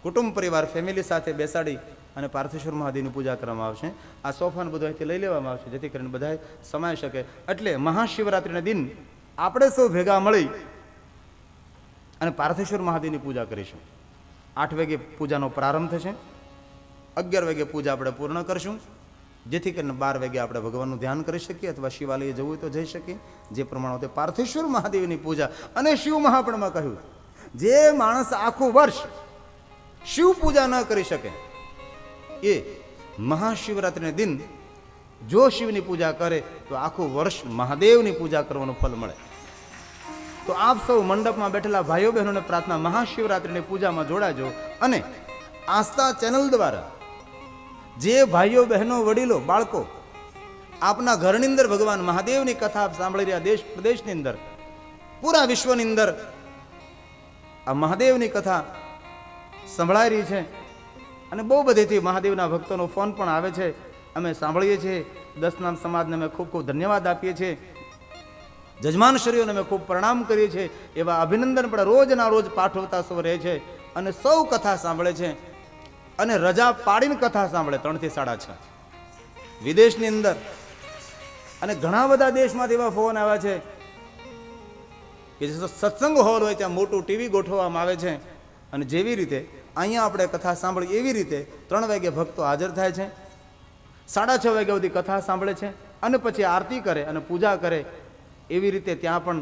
કુટુંબ પરિવાર ફેમિલી સાથે બેસાડી અને પાર્થેશ્વર મહાદેવની પૂજા કરવામાં આવશે. આ સોફાને બધું અહીંથી લઈ લેવામાં આવશે જેથી કરીને બધા સમાઈ શકે. એટલે મહાશિવરાત્રિના દિન આપણે સૌ ભેગા મળી અને પાર્થેશ્વર મહાદેવની પૂજા કરીશું. 8 વાગે પૂજાનો પ્રારંભ થશે. 11 વાગે પૂજા આપણે પૂર્ણ કરશું જેથી કરીને 12 વાગે આપણે ભગવાનનું ધ્યાન કરી શકીએ અથવા શિવાલયે જવું હોય તો જઈ શકીએ. જે પ્રમાણે પાર્થેશ્વર મહાદેવની પૂજા. અને શિવ મહાપણમાં કહ્યું, જે માણસ આખું વર્ષ શિવ પૂજા ન કરી શકે એ મહાશિવરાત્રિના દિન જો શિવની પૂજા કરે તો આખું વર્ષ મહાદેવની પૂજા કરવાનું ફળ મળે. તો આપ સૌ મંડપમાં બેઠેલા ભાઈઓ બહેનોને પ્રાર્થના, મહાશિવરાત્રિની પૂજામાં જોડાજો. અને આસ્થા ચેનલ દ્વારા જે ભાઈઓ બહેનો વડીલો બાળકો આપના ઘરની અંદર ભગવાન મહાદેવની કથા આપ સાંભળી રહ્યા, દેશ પ્રદેશની અંદર, પૂરા વિશ્વની અંદર આ મહાદેવની કથા સંભળાઈ રહી છે. અને બહુ બધીથી મહાદેવના ભક્તોનો ફોન પણ આવે છે. અમે સાંભળીએ છીએ. દસનામ સમાજને અમે ખૂબ ખૂબ ધન્યવાદ આપીએ છીએ. જજમાનશ્રીઓને અમે ખૂબ પ્રણામ કરીએ છીએ. એવા અભિનંદન પણ રોજના રોજ પાઠવતા સૌ રહે છે અને સૌ કથા સાંભળે છે. અને રજા પાડીને કથા સાંભળે 3 થી 6:30 વિદેશની અંદર. અને ઘણા બધા દેશમાંથી એવા ફોન આવ્યા છે કે જે સત્સંગ હોલ હોય ત્યાં મોટું ટીવી ગોઠવવામાં આવે છે. અને જેવી રીતે અહીંયા આપણે કથા સાંભળી એવી રીતે 3 વાગે ભક્તો હાજર થાય છે, 6:30 વાગ્યા સુધી કથા સાંભળે છે અને પછી આરતી કરે અને પૂજા કરે. એવી રીતે ત્યાં પણ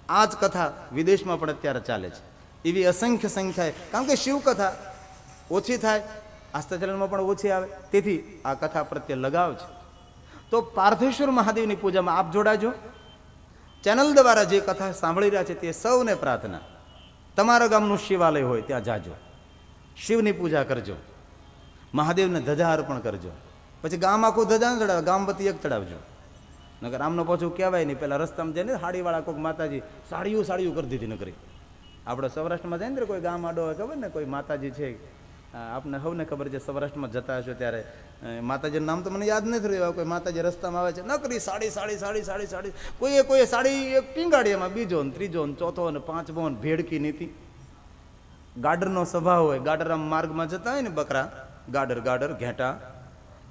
આ જ કથા વિદેશમાં પણ અત્યારે ચાલે છે. એવી અસંખ્ય સંખ્યાએ, કારણ કે શિવ કથા ઓછી થાય, આસ્થા ચેનલમાં પણ ઓછી આવે, તેથી આ કથા પ્રત્યે લગાવ છે. તો પાર્થેશ્વર મહાદેવની પૂજામાં આપ જોડાજો. ચેનલ દ્વારા જે કથા સાંભળી રહ્યા છે તે સૌને પ્રાર્થના, તમારા ગામનું શિવાલય હોય ત્યાં જાજો, શિવની પૂજા કરજો, મહાદેવને ધજા અર્પણ કરજો. પછી ગામ આખું ધજા ન ચડાવે, ગામ વતી એક ચડાવજો. નગર આમનો પાછું કહેવાય નહીં. પેલા રસ્તામાં જઈને સાડીવાળા કોઈક માતાજી સાડીયું કરી દીધી નકરી. આપણે સૌરાષ્ટ્રમાં જાય ને કોઈ ગામ આડો હોય, ખબર ને કોઈ માતાજી છે, આપને સૌને ખબર છે. સૌરાષ્ટ્રમાં જતા હશો ત્યારે માતાજીનું નામ તો મને યાદ નથી રહ્યું. કોઈ માતાજી રસ્તામાં આવે છે, નકરી સાડી. કોઈ સાડી એક ટીંગાડી, એમાં બીજો ને ત્રીજો ને ચોથો ને પાંચમો ને ભેડકી નીતિ. ગાડરનો સ્વભાવ હોય. ગાડર આમ માર્ગમાં જતા હોય ને, બકરા ગાડર ઘેટા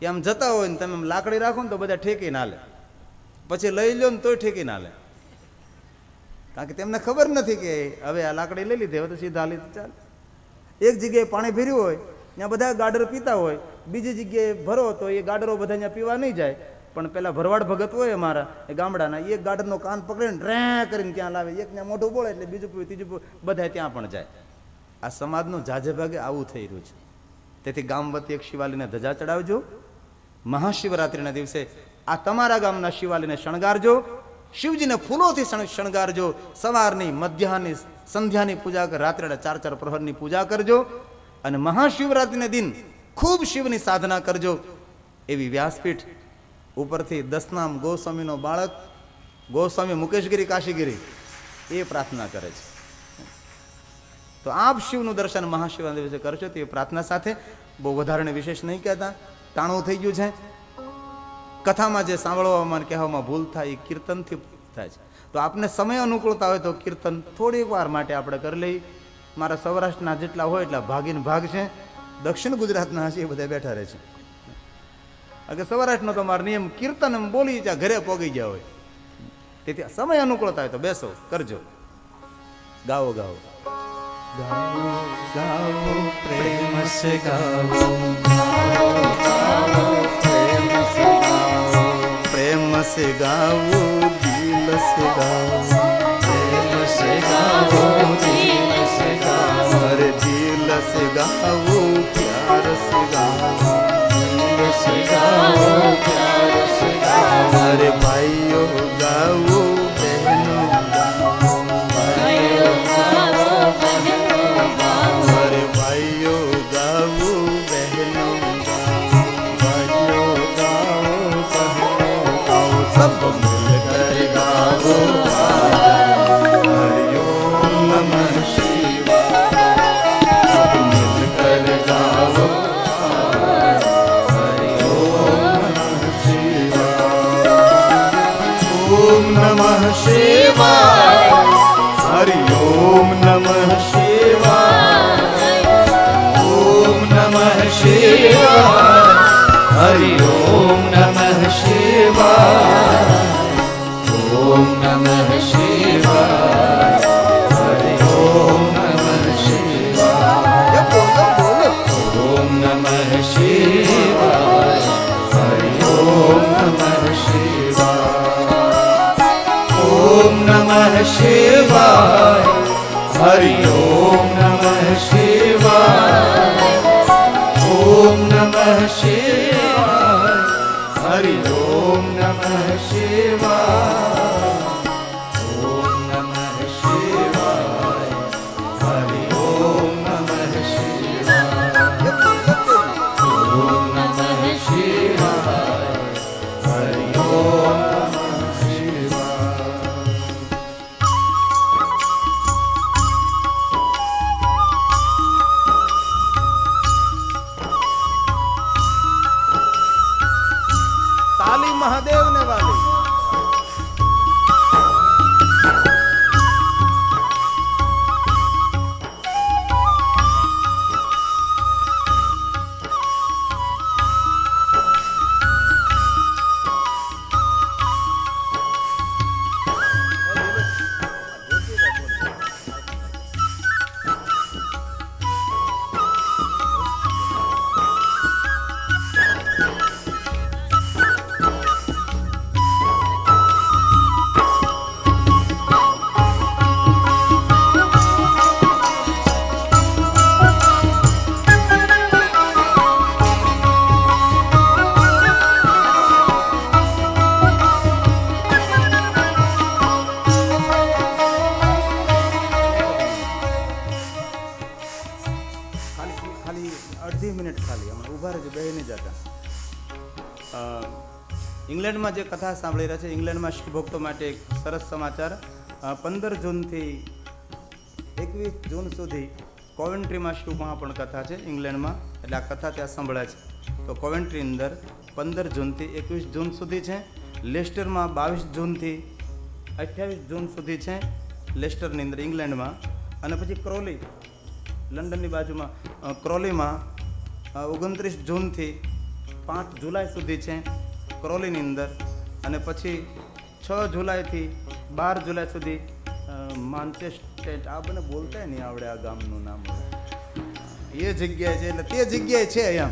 એ આમ જતા હોય ને તમે આમ લાકડી રાખો ને તો બધા ઠેકી ના લે, પછી લઈ લો ને તોય ઠેકી ના લે. કારણ કે તેમને ખબર નથી કે હવે આ લાકડી લઈ લીધી, હવે તો સીધા હાલી ચાલ. એક જગ્યાએ પાણી ભર્યું હોય ત્યાં બધા ગાડર પીતા હોય, બીજી જગ્યાએ ભરો તો એ ગાડરો બધા ત્યાં પીવા નહીં જાય, પણ પેલા ભરવાડ ભગત હોય અમારા એ ગામડાના, એક ગાડરનો કાન પકડીને ડ્રે કરીને ત્યાં લાવે, એક ત્યાં મોઢું બોલે એટલે બીજું પીવું, ત્રીજું પીવું, બધા ત્યાં પણ જાય. આ સમાજનું જાજે ભાગે આવું થઈ રહ્યું છે. તેથી ગામ વતી એક શિવાલીને ધજા ચડાવજો. મહાશિવરાત્રિના દિવસે આ તમારા ગામના શિવાલીને શણગારજો, શિવજીને ફૂલોથી શણગારજો. સવારની, મધ્યાહની, સંધ્યાની પૂજા કર, રાત્રે 4 પ્રહરની પૂજા કરજો અને મહાશિવરાત્રિને દિન ખૂબ શિવની સાધના કરજો. એવી વ્યાસપીઠ ઉપરથી દસનામ ગોસ્વામીનો બાળક ગોસ્વામી મુકેશગીરી કાશીગીરી એ પ્રાર્થના કરે છે. તો આપ શિવનું દર્શન મહાશિવરાત્રિના દિવસે કરશો તે પ્રાર્થના સાથે. બહુ વધારે વિશેષ નહીં કહેતા, ટાણું થઈ ગયું છે. કથામાં જે સાંભળવામાં કહેવામાં ભૂલ થાય એ કીર્તનથી થાય છે. તો આપને સમય અનુકૂળતા હોય તો કીર્તન થોડીક વાર માટે આપણે કરી લઈ. મારા સૌરાષ્ટ્રના જેટલા હોય એટલા ભાગીને ભાગ છે, દક્ષિણ ગુજરાતના હશે એ બધા બેઠા રહે છે. અગર સૌરાષ્ટ્રનો તો મારો નિયમ કીર્તન એમ બોલી ત્યાં ઘરે પોગી ગયા હોય. તેથી સમય અનુકૂળતા હોય તો બેસો, કરજો. ગાવો ગાવો ગાવો ગાવો પ્રેમ સે ગાવો, પ્રેમ સે ગાવો, દિલ સે ગાવો, પ્રેમ સે ગાવો, દિલ સે ગાવો, અરે દિલ સે ગાવો, પ્યાર સે ગાવો, દિલ સે ગાવો, પ્યાર સે ગાવો, અરે ભાઈઓ ગાવો, બહેનો ગાવો, ભાઈઓ ગાવો, બહેનો ગાવો, અરે ભાઈઓ ગાવો, બહેનો ગાવો, ભાઈઓ ગાવો, બહેનો ગાવો, સબ મિલકર ગાવો. હરિઓમ નમઃ શિવાય, સબ મિલકર ગાવો, હરિઓમ નમઃ શિવાય, ઓમ નમઃ શિવાય, હરિઓમ નમઃ શિવાય, ઓમ નમઃ શિવાય, હરિઓમ નમઃ શિવાય, ઓમ નમઃ શિવાય, હરિઓમ નમઃ શિવાય, બોલો બોલો. ઓમ નમઃ શિવાય, હરિઓમ નમઃ શિવાય, ઓમ નમઃ શિવાય, હરિઓમ નમઃ શિવાય, ઓમ નમઃ શિવાય, હરિઓમ નમઃ શિવાય, ઓમ નમઃ શિવાય, હરિઓમ નમઃ શિવાય, ઓમ નમઃ શિવાય, હરિઓમ નમઃ શિવાય. તાલી મહાદેવને વાલી. ખાલી અડધી મિનિટ ખાલી હમણાં ઊભા રહેજો, બે નહીં જતા. ઇંગ્લેન્ડમાં જે કથા સાંભળી રહ્યા છે, ઇંગ્લેન્ડમાં શિવ ભક્તો માટે એક સરસ સમાચાર. 15 જૂનથી 21 જૂન સુધી કોવેન્ટ્રીમાં શિવ મહાપણ કથા છે ઇંગ્લેન્ડમાં, એટલે આ કથા ત્યાં સંભળાય છે. તો કોવેન્ટ્રી અંદર 15 જૂનથી 21 જૂન સુધી છે. લેસ્ટરમાં 22 જૂનથી 28 જૂન સુધી છે, લેસ્ટરની અંદર ઇંગ્લેન્ડમાં. અને પછી ક્રોલી, લંડનની બાજુમાં ક્રોલીમાં 29 જૂનથી 5 જુલાઈ સુધી છે ક્રોલીની અંદર. અને પછી 6 જુલાઈથી 12 જુલાઈ સુધી માન્ચેસ્ટર આ બને બોલતા નહીં આવડે આ ગામનું નામ એ જગ્યાએ છે એટલે તે જગ્યાએ છે એમ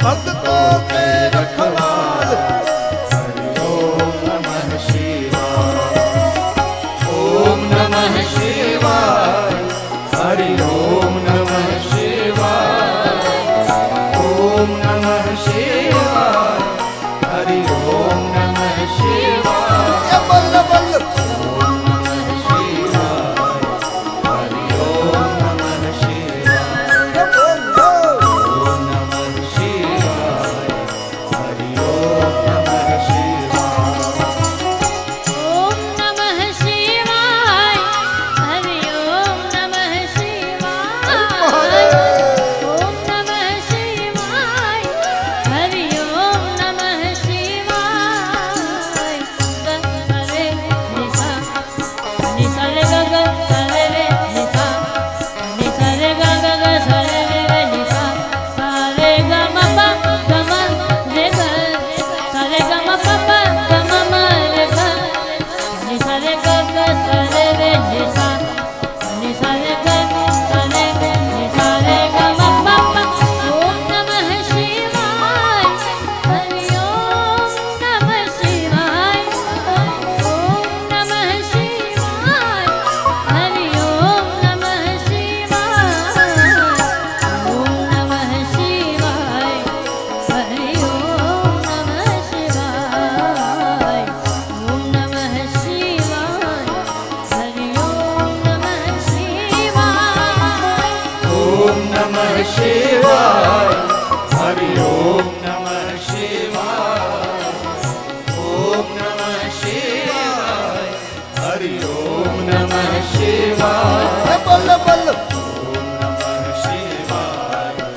ભક્તો કે રખવાલ. ઓમ નમઃ શિવાય. ઓમ નમઃ શિવાય. હરિ ઓમ નમઃ શિવાય. ઓમ નમઃ શિવાય. હરિ ઓમ નમઃ શિવાય. એ બલ્લ બલ્લ. ઓમ નમઃ શિવાય. હરિ ઓમ નમઃ શિવાય. એ બલ્લ. ઓમ નમઃ શિવાય. હરિ ઓમ નમઃ શિવાય. ઓમ નમઃ શિવાય. હરિ ઓમ નમઃ શિવાય. ઓમ નમઃ શિવાય. હરિ ઓમ નમઃ શિવાય. ગરે નિસા નિસા રે ગ ગ સરે રે નિસા નિસા રે ગ ગ ગ સરે રે નિસા સરે ગ મ પ ગ મ રે ગ સરે ગ મ પ પ ગ મ મ રે ગ નિસા રે ગ ગ સરે રે નિસા નિસા રે ગ સરે ગ નિસા રે ગ મ પ પ. ઓમ નમઃ શિવાય. હરિ ઓમ નમઃ શિવાય. ઓમ નમઃ શિવાય. હરિ ઓમ નમઃ શિવાય. ઓમ નમઃ શિવાય. હરિ ઓમ નમઃ શિવાય. ઓમ નમઃ શિવાય. હરિ ઓમ નમઃ શિવાય. ઓમ નમઃ શિવાય. હરિ ઓમ નમઃ શિવાય. ઓમ નમઃ શિવાય. હરિ ઓમ નમઃ શિવાય. એ બલ્લ બલ્લ. ઓમ નમઃ શિવાય.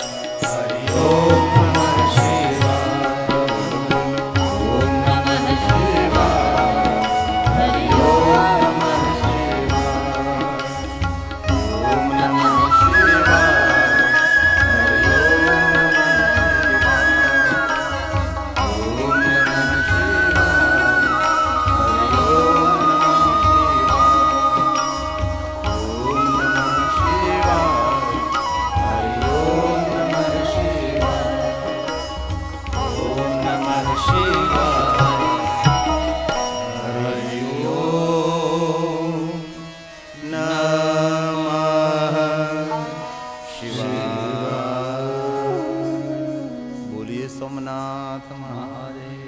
હરિ ઓમ નમઃ શિવાય. ઓમ નમઃ શિવાય. હરિ ઓમ નમઃ શિવાય. ઓમ નમઃ શિવાય. હરિ ઓમ સોમનાથ મહાદેવ.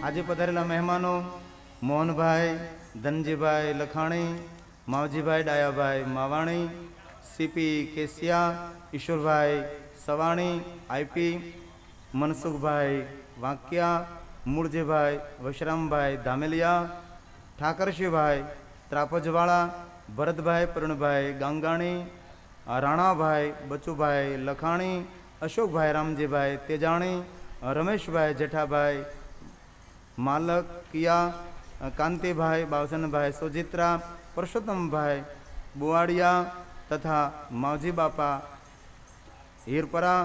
આજે પધારેલા મહેમાનો મોહનભાઈ, ધનજીભાઈ લખાણી, માવજીભાઈ ડાયાભાઈ માવાણી, સીપી કેસિયા, ઈશ્વરભાઈ સવાણી, આઈપી મનસુખભાઈ વાંકિયા, મૂળજીભાઈ વશરામભાઈ ધામેલિયા, ઠાકરશીભાઈ ત્રાપજવાળા, ભરતભાઈ પ્રણભાઈ ગાંગાણી, રાણાભાઈ બચુભાઈ લખાણી, અશોકભાઈ રામજીભાઈ તેજાણી, રમેશભાઈ જેઠાભાઈ માલકિયા, કાંતિભાઈ બાવસનભાઈ સોજિત્રા, પરસોત્તમભાઈ બુવાડિયા તથા માવજી બાપા હીરપરા.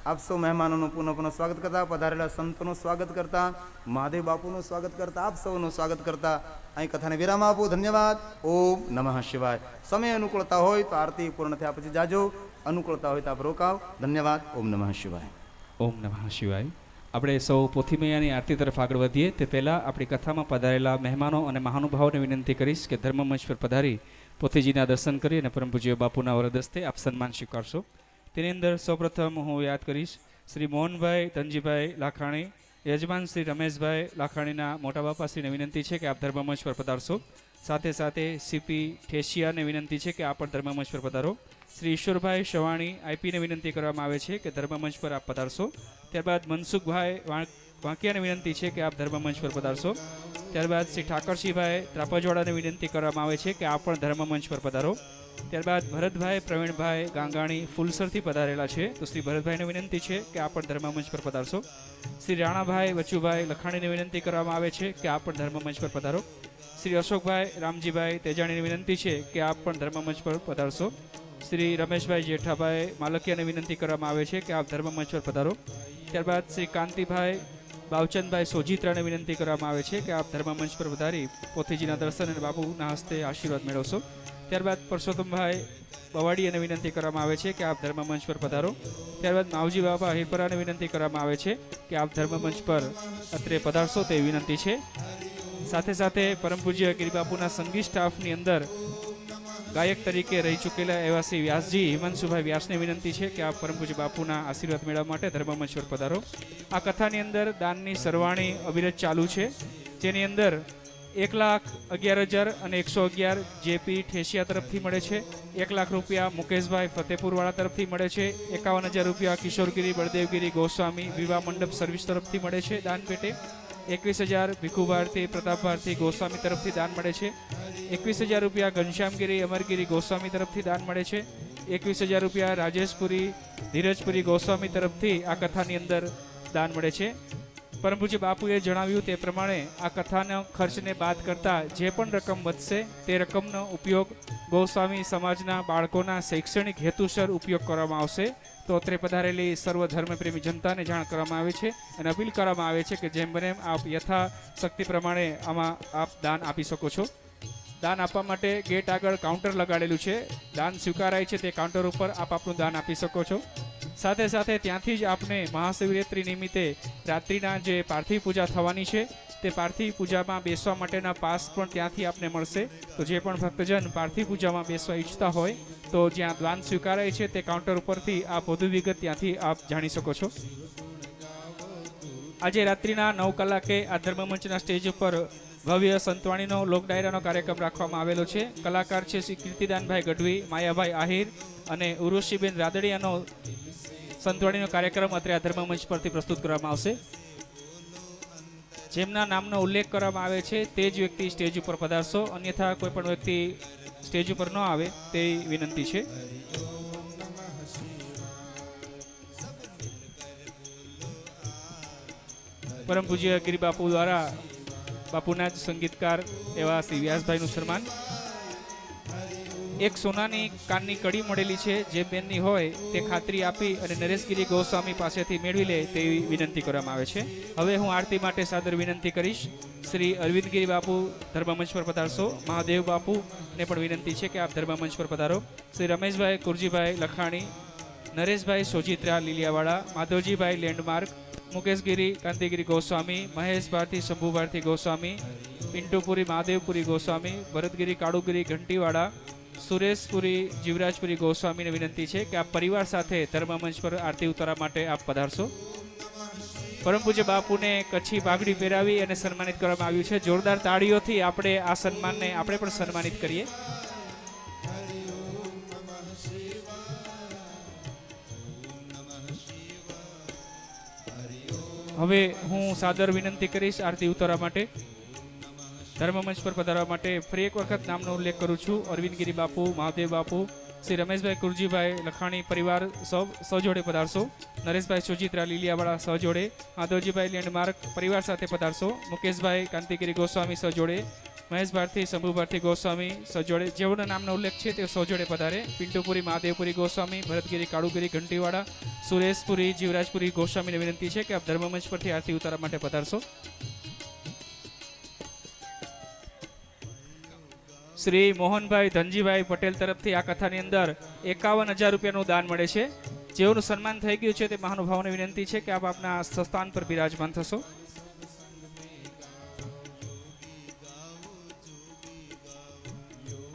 આપ સૌ મહેમાનોનું પુનઃ સ્વાગત કરતા, પધારેલા સંતોનું સ્વાગત કરતા, મહાદેવ બાપુનું સ્વાગત કરતા, આપ સૌનું સ્વાગત કરતા અહીં કથાને વિરામ આપો. ધન્યવાદ. ઓમ નમઃ શિવાય. સમય અનુકૂળતા હોય તો આરતી પૂર્ણ થયા પછી જાજો, અનુકૂળતા હોય તો આપ રોકાવ. ધન્યવાદ. ઓમ નમઃ શિવાય. ઓમ નમઃ શિવાય. આપણે સૌ પોથીમૈયાની આરતી તરફ આગળ વધીએ તે પહેલાં આપણી કથામાં પધારેલા મહેમાનો અને મહાનુભાવોને વિનંતી કરીશ કે ધર્મમંચ પર પધારી પોથીજીના દર્શન કરી અને પરમ પૂજ્ય બાપુના વરદસ્તે આપ સન્માન સ્વીકારશો. તેની અંદર સૌપ્રથમ હું યાદ કરીશ શ્રી મોહનભાઈ ધનજીભાઈ લાખાણી, યજમાન શ્રી રમેશભાઈ લાખાણીના મોટા બાપાશ્રીને વિનંતી છે કે આપ ધર્મમંચ પર પધારશો. સાથે સાથે સીપી ઠેસિયાને વિનંતી છે કે આપ પણ ધર્મમંચ પર પધારો. શ્રી ઈશ્વરભાઈ શવાણી આઈપીને વિનંતી કરવામાં આવે છે કે ધર્મમંચ પર આપ પધારશો. ત્યારબાદ મનસુખભાઈ વાંકિયાને વિનંતી છે કે આપ ધર્મમંચ પર પધારશો. ત્યારબાદ શ્રી ઠાકરસિંહભાઈ ત્રાપજવાડાને વિનંતી કરવામાં આવે છે કે આપ પણ ધર્મમંચ પર પધારો. ત્યારબાદ ભરતભાઈ પ્રવીણભાઈ ગાંગાણી ફૂલસરથી પધારેલા છે, તો શ્રી ભરતભાઈને વિનંતી છે કે આપ પણ ધર્મમંચ પર પધારશો. શ્રી રાણાભાઈ વચુભાઈ લખાણીને વિનંતી કરવામાં આવે છે કે આપ પણ ધર્મમંચ પર પધારો. શ્રી અશોકભાઈ રામજીભાઈ તેજાણીની વિનંતી છે કે આપ પણ ધર્મમંચ પર પધારશો. શ્રી રમેશભાઈ જેઠાભાઈ માલકિયાને વિનંતી કરવામાં આવે છે કે આપ ધર્મમંચ પર પધારો. ત્યારબાદ શ્રી કાંતિભાઈ બાવચંદભાઈ સોજિત્રાને વિનંતી કરવામાં આવે છે કે આપ ધર્મમંચ પર વધારી પોથીજીના દર્શન અને બાપુના હસ્તે આશીર્વાદ મેળવશો. ત્યારબાદ પરસોત્તમભાઈ બવાડીયાને વિનંતી કરવામાં આવે છે કે આપ ધર્મમંચ પર પધારો. ત્યારબાદ માવજી બાપા હિરપરાને વિનંતી કરવામાં આવે છે કે આપ ધર્મમંચ પર અત્રે પધારશો તેવી વિનંતી છે. સાથે સાથે પરમ પૂજ્ય ગિરિબાપુના સંગીત સ્ટાફની અંદર ગાયક તરીકે રહી ચૂકેલા એવા શ્રી વ્યાસજી હિમાંશુભાઈ વ્યાસને વિનંતી છે કે આપ પરમ પૂજ્ય બાપુના આશીર્વાદ મેળવવા માટે ધર્મમંચ પર પધારો. આ કથાની અંદર દાનની સરવાણી અવિરત ચાલુ છે, જેની અંદર 1,11,000 અને 111 જેપી ઠેસિયા તરફથી મળે છે. 1 લાખ રૂપિયા મુકેશભાઈ ફતેપુરવાળા તરફથી મળે છે. 51,000 રૂપિયા કિશોરગીરી બળદેવગીરી ગોસ્વામી વિવાહ મંડપ સર્વિસ તરફથી મળે છે દાન પેટે. 21,000 ભીખુ ભારતી પ્રતાપ ભારતી ગોસ્વામી તરફથી દાન મળે છે. 21,000 રૂપિયા ઘનશ્યામગીરી અમરગીરી ગોસ્વામી તરફથી દાન મળે છે. 21,000 રૂપિયા રાજેશપુરી ધીરજપુરી ગોસ્વામી તરફથી આ કથાની અંદર દાન મળે છે. પરમ પૂજ્ય બાપુએ જણાવ્યું તે પ્રમાણે આ કથાનો ખર્ચને બાદ કરતા જે પણ રકમ વધશે તે રકમનો ઉપયોગ ગોસ્વામી સમાજના બાળકોના શૈક્ષણિક હેતુસર ઉપયોગ કરવામાં આવશે. તો અત્રે પધારેલી સર્વ ધર્મપ્રેમી જનતાને જાણ કરવામાં આવે છે અને અપીલ કરવામાં આવે છે કે જેમ બને એમ આપ યથાશક્તિ પ્રમાણે આમાં આપ દાન આપી શકો છો. દાન આપવા માટે ગેટ આગળ કાઉન્ટર લગાડેલું છે. દાન સ્વીકારાય છે તે કાઉન્ટર ઉપર આપ આપનું દાન આપી શકો છો. સાથે સાથે ત્યાંથી જ આપને મહાશિવરાત્રિ નિમિત્તે રાત્રિના જે પાર્થિવ પૂજા થવાની છે તે પાર્થિવ પૂજામાં બેસવા માટેના પાસ પણ ત્યાંથી આપને મળશે. તો જે પણ ભક્તજન પાર્થિવ પૂજામાં બેસવા ઈચ્છતા હોય તો જ્યાં દાન સ્વીકારાય છે તે કાઉન્ટર ઉપરથી આપ વધુ વિગત ત્યાંથી આપ જાણી શકો છો. આજે રાત્રિના 9 કલાકે આ ધર્મમંચના સ્ટેજ ઉપર ભવ્ય સંતવાણીનો લોક ડાયરાનો કાર્યક્રમ રાખવામાં આવેલો છે. કલાકાર છે શ્રી કીર્તિદાનભાઈ ગઢવી, માયાભાઈ આહિર અને ઉર્વશીબેન રાદડિયાનો સંતવાણીનો કાર્યક્રમ અત્રે આ ધર્મમંચ પરથી પ્રસ્તુત કરવામાં આવશે. જેમના નામનો ઉલ્લેખ કરવામાં આવે છે તે જ વ્યક્તિ સ્ટેજ ઉપર પધારશો, અન્યથા કોઈ પણ વ્યક્તિ સ્ટેજ ઉપર ન આવે તે વિનંતી છે. પરમ પૂજ્ય ગિરિબાપુ દ્વારા બાપુના જ સંગીતકાર એવા શ્રી વ્યાસભાઈનું સન્માન. એક સોનાની કાનની કડી મળેલી છે, જે બેનની હોય તે ખાતરી આપી અને નરેશગીરી ગોસ્વામી પાસેથી મેળવી લે તેવી વિનંતી કરવામાં આવે છે. હવે હું આરતી માટે સાદર વિનંતી કરીશ. શ્રી અરવિંદગીરી બાપુ ધર્મમંચ પર પધારશો. મહાદેવ બાપુને પણ વિનંતી છે કે આપ ધર્મમંચ પર પધારો. શ્રી રમેશભાઈ કુરજીભાઈ લખાણી, નરેશભાઈ સોજિત્રા લીલિયાવાડા, માધવજીભાઈ લેન્ડમાર્ક, મુકેશગીરી કાંતિગીરી ગોસ્વામી, મહેશ ભારતી શંભુ ભારતી ગોસ્વામી, પિન્ટુપુરી મહાદેવપુરી ગોસ્વામી, ભરતગીરી કાળુગીરી ઘંટીવાડા, સુરેશપુરી જીવરાજપુરી ગોસ્વામીને વિનંતી છે કે આપ પરિવાર સાથે ધર્મમંચ પર આરતી ઉતારવા માટે આપ પધારશો. પરમ પૂજ્ય બાપુને કચ્છી પાઘડી પહેરાવી અને સન્માનિત કરવામાં આવ્યું છે. જોરદાર તાળીઓથી આપણે આ સન્માનને આપણે પણ સન્માનિત કરીએ. હવે હું સાદર વિનંતી કરીશ આરતી ઉતારવા માટે. ધર્મમંચ પર પધારવા માટે ફરી એક વખત નામનો ઉલ્લેખ કરું છું. અરવિંદગીરી બાપુ, મહાદેવ બાપુ, શ્રી રમેશભાઈ કુરજીભાઈ લખાણી પરિવાર સૌ સહજોડે પધારશો. નરેશભાઈ સુજિત્રા લીલિયાવાળા સહજોડે, માધવજીભાઈ લેન્ડમાર્ક પરિવાર સાથે પધારશો. મુકેશભાઈ કાંતિગીરી ગોસ્વામી સહજોડે, મહેશ ભારતી શંભુ ભારતી ગોસ્વામી સહજોડે, જેઓના નામનો ઉલ્લેખ છે તે સહજોડે પધારે. પિન્ટુપુરી મહાદેવપુરી ગોસ્વામી, ભરતગીરી કાળુગીરી ઘંટીવાડા, સુરેશપુરી જીવરાજપુરી ગોસ્વામીને વિનંતી છે કે આપ ધર્મમંચ પરથી આરતી ઉતારવા માટે પધારશો. શ્રી મોહનભાઈ ધનજીભાઈ પટેલ તરફથી આ કથાની અંદર 51,000 રૂપિયાનું દાન મળે છે. જેઓનું સન્માન થઈ ગયું છે તે મહાનુભાવોને વિનંતી છે કે આપ આપના સ્થાન પર બિરાજમાન થશો.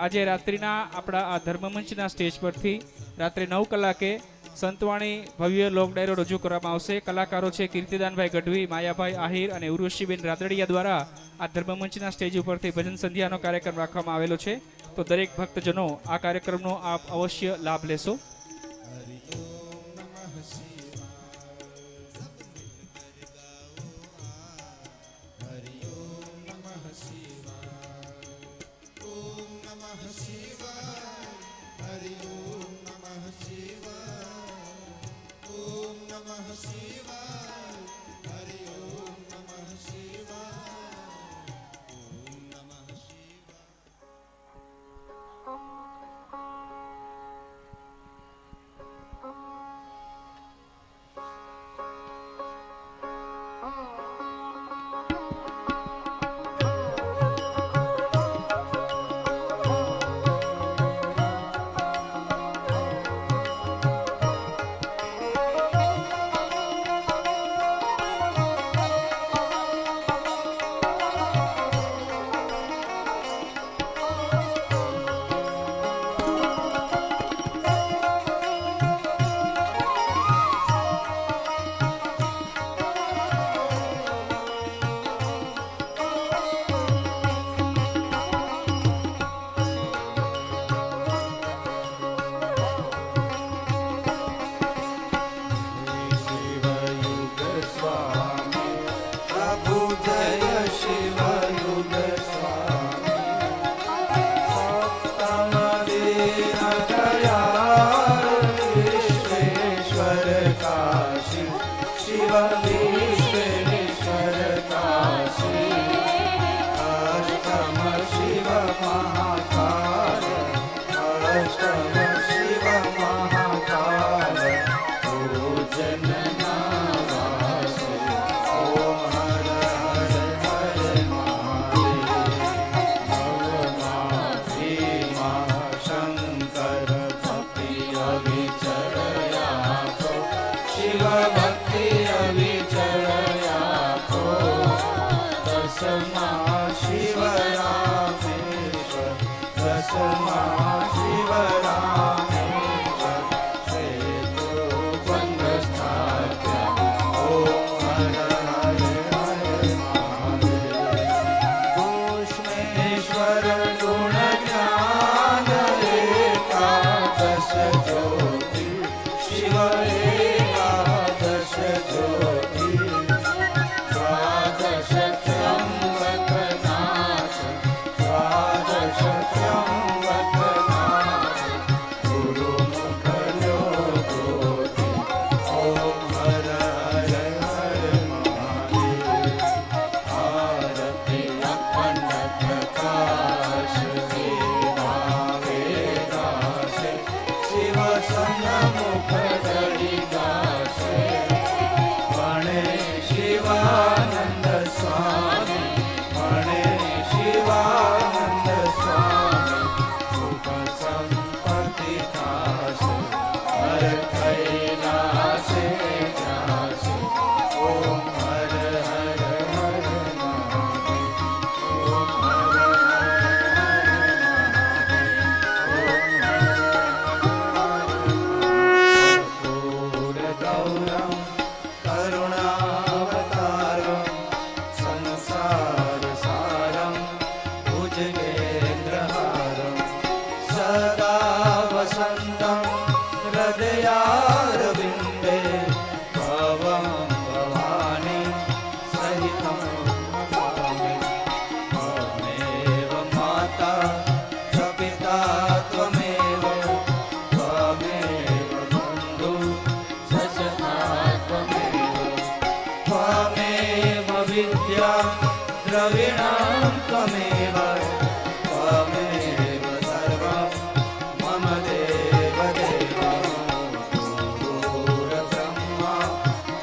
આજે રાત્રિના આપણા આ ધર્મમંચના સ્ટેજ પરથી રાત્રે 9 કલાકે સંતવાણી ભવ્ય લોક ડાયરો રજૂ કરવામાં આવશે. કલાકારો છે કીર્તિદાનભાઈ ગઢવી, માયાભાઈ આહિર અને ઉર્વશીબેન રાદડિયા દ્વારા આ ધર્મમંચના સ્ટેજ ઉપરથી ભજન સંધ્યાનો કાર્યક્રમ રાખવામાં આવેલો છે. તો દરેક ભક્તજનો આ કાર્યક્રમનો આપ અવશ્ય લાભ લેશો. ભસ્મા શિવરામે દ્રવિણાં ત્વમેવ ત્વમેવ સર્વં મમ દેવ દેવ ગુરુર્બ્રહ્મા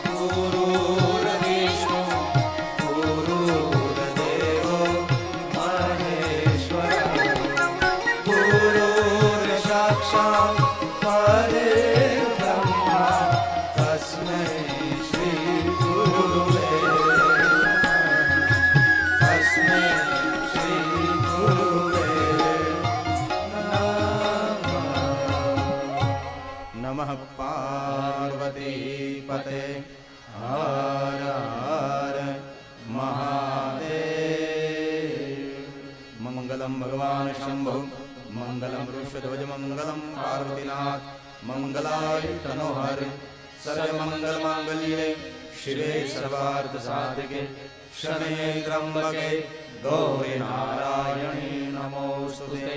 ગુરુર્વિષ્ણુ ગુરુર્દેવો મહેશ્વર ગુરુર્સાક્ષાત્ પરબ્રહ્મા તસ્મૈ શ્રી ગુરુવે નમઃ પાર્વતી પતે હર હર મહાદેવ મંગલમ ભગવાન શંભુ મંગલમ ઋષધ્વજ મંગલમ પાર્વતીનાથ મંગલાય તનોહર સર્વમંગલ માંગલ્યે શિવે સર્વાર્થ સાધિકે શરણ્યે ત્રંબકે ગૌરી નારાયણી નમોસ્તુતે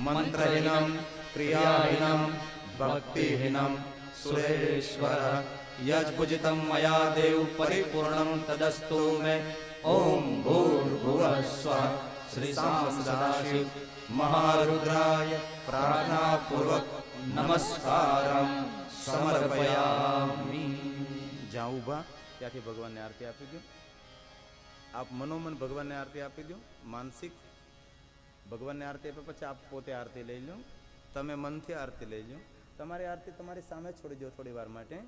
મંત્રહીનમ ક્રિયાહીનમ ભક્તિહીનમ સુરેશ્વર યજ્પૂજિતમ મયા દેવ પરિપૂર્ણમ તદસ્તુ મે ઓમ ભૂર્ભુવઃ સ્વઃ શ્રી સામ સદાશિવ મહારુદ્રાય પ્રાર્થના પૂર્વક નમસ્કારમ સમર્પયામિ. જ્યાં ઊભા ત્યાંથી ભગવાનને આરતી આપી દો. આપ મનોમન ભગવાનને આરતી આપી દો. માનસિક ભગવાનને આરતી આપ્યા પછી આપ પોતે આરતી લઈ લો. તમે મનથી આરતી લઈ લો. તમારી આરતી તમારી સામે છોડી દો થોડી વાર માટે.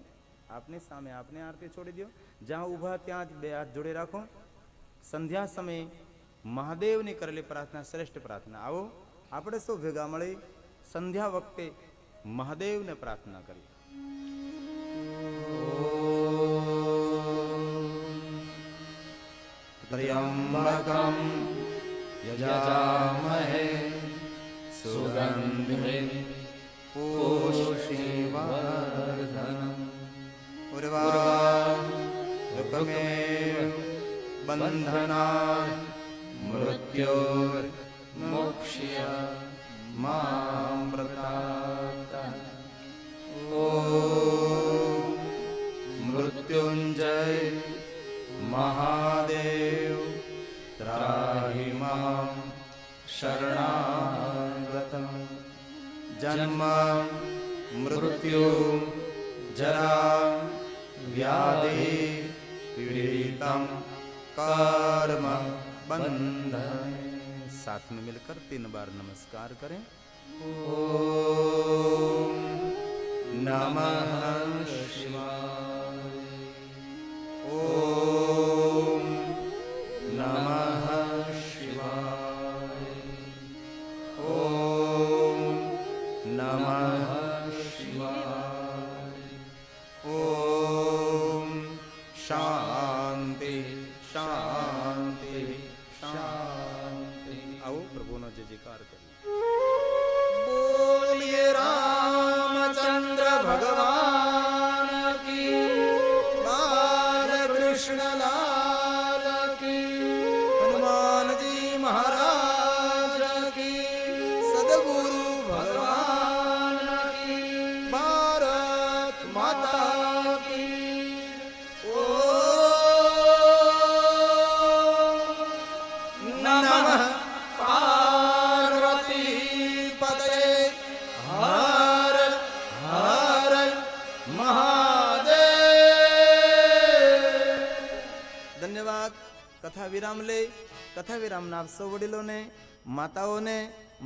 આપની સામે આપની આરતી છોડી દો. જ્યાં ઊભા ત્યાં જ બે હાથ જોડે રાખો. સંધ્યા સમયે મહાદેવની કરેલી પ્રાર્થના શ્રેષ્ઠ પ્રાર્થના. આવો આપણે સૌ ભેગા મળી સંધ્યા વખતે મહાદેવને પ્રાર્થના કરીએ. ત્ર્યંબકમ યજામહે સુગંધિં પુષ્ટિવર્ધનમ ઉર્વારુકમેવ બંધનાન મૃત્યોર્મોક્ષ્ય મામૃતાત. ઓમ મૃત્યુંજય મહાદેવ ત્રાહિ મામ શરણાગતમ. જન્મ મૃત્યુ જરા વ્યાધિ પીડિતમ कर्म बंधन. साथ में मिलकर 3 बार नमस्कार करें. ओम नमः शिवाय. ओम नमः शिवाय. ओम ભગવાન કી બાલકૃષ્ણ લાલ કી હનુમાનજી મહારાજ કી સદગુરુ ભગવાન કી ભારત માતા કી ઓમ નમઃ પાર્વતી પતયે હર હર મહાદેવ. ધન્યવાદ. કથા વિરામ લે. કથા વિરામના આપ સૌ વડીલોને, માતાઓને,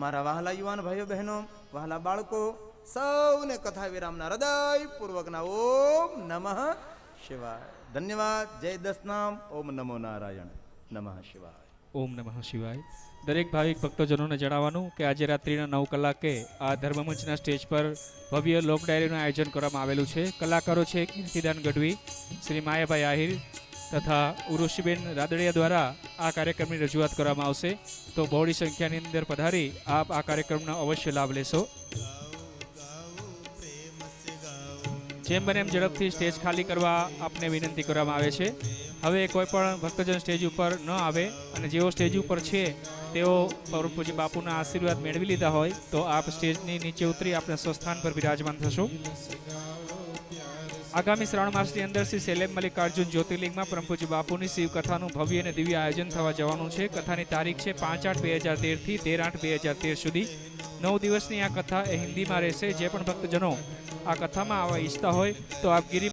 મારા વહાલા યુવાન ભાઈઓ બહેનો, વહાલા બાળકો સૌને કથા વિરામના હૃદયપૂર્વકના ઓમ નમઃ શિવાય. ધન્યવાદ. જય દસનામ. ઓમ નમો નારાયણ. નમઃ શિવાય. ઓમ નમઃ શિવાય. દરેક ભાવિક ભક્તજનોને જણાવવાનું કે આજે રાત્રિના 9 કલાકે આ ધર્મમંચના સ્ટેજ પર ભવ્ય લોક ડાયરીનું આયોજન કરવામાં આવેલું છે. કલાકારો છે કીર્તિદાન ગઢવી, શ્રી માયાભાઈ આહિર તથા ઉર્વશીબેન રાદડિયા દ્વારા આ કાર્યક્રમની રજૂઆત કરવામાં આવશે. તો બહોળી સંખ્યાની અંદર પધારી આપ આ કાર્યક્રમનો અવશ્ય લાભ લેશો. જેમ બને એમ ઝડપથી સ્ટેજ ખાલી કરવા આપને વિનંતી કરવામાં આવે છે. હવે કોઈ પણ ભક્તજન સ્ટેજ ઉપર ન આવે અને જેઓ સ્ટેજ ઉપર છે તેઓ પરમ પૂજ્ય બાપુના આશીર્વાદ મેળવી લીધા હોય તો આપ સ્ટેજની નીચે ઉતરી આપણા સ્વસ્થાન પર બિરાજમાન થશો. આગામી શ્રાવણ માસની અંદર શ્રી સેલેમ મલ્લિકાર્જુન જ્યોતિર્લિંગમાં પરમ પૂજ્ય બાપુની શિવ કથાનું ભવ્ય અને દિવ્ય આયોજન થવા જવાનું છે. કથાની તારીખ છે 5/8/2013 થી 13/8/2013 સુધી. 9 દિવસની આ કથા એ હિન્દીમાં રહેશે. જે પણ ભક્તજનો આ કથામાં આવવા ઈચ્છતા હોય તો આપ ગિરી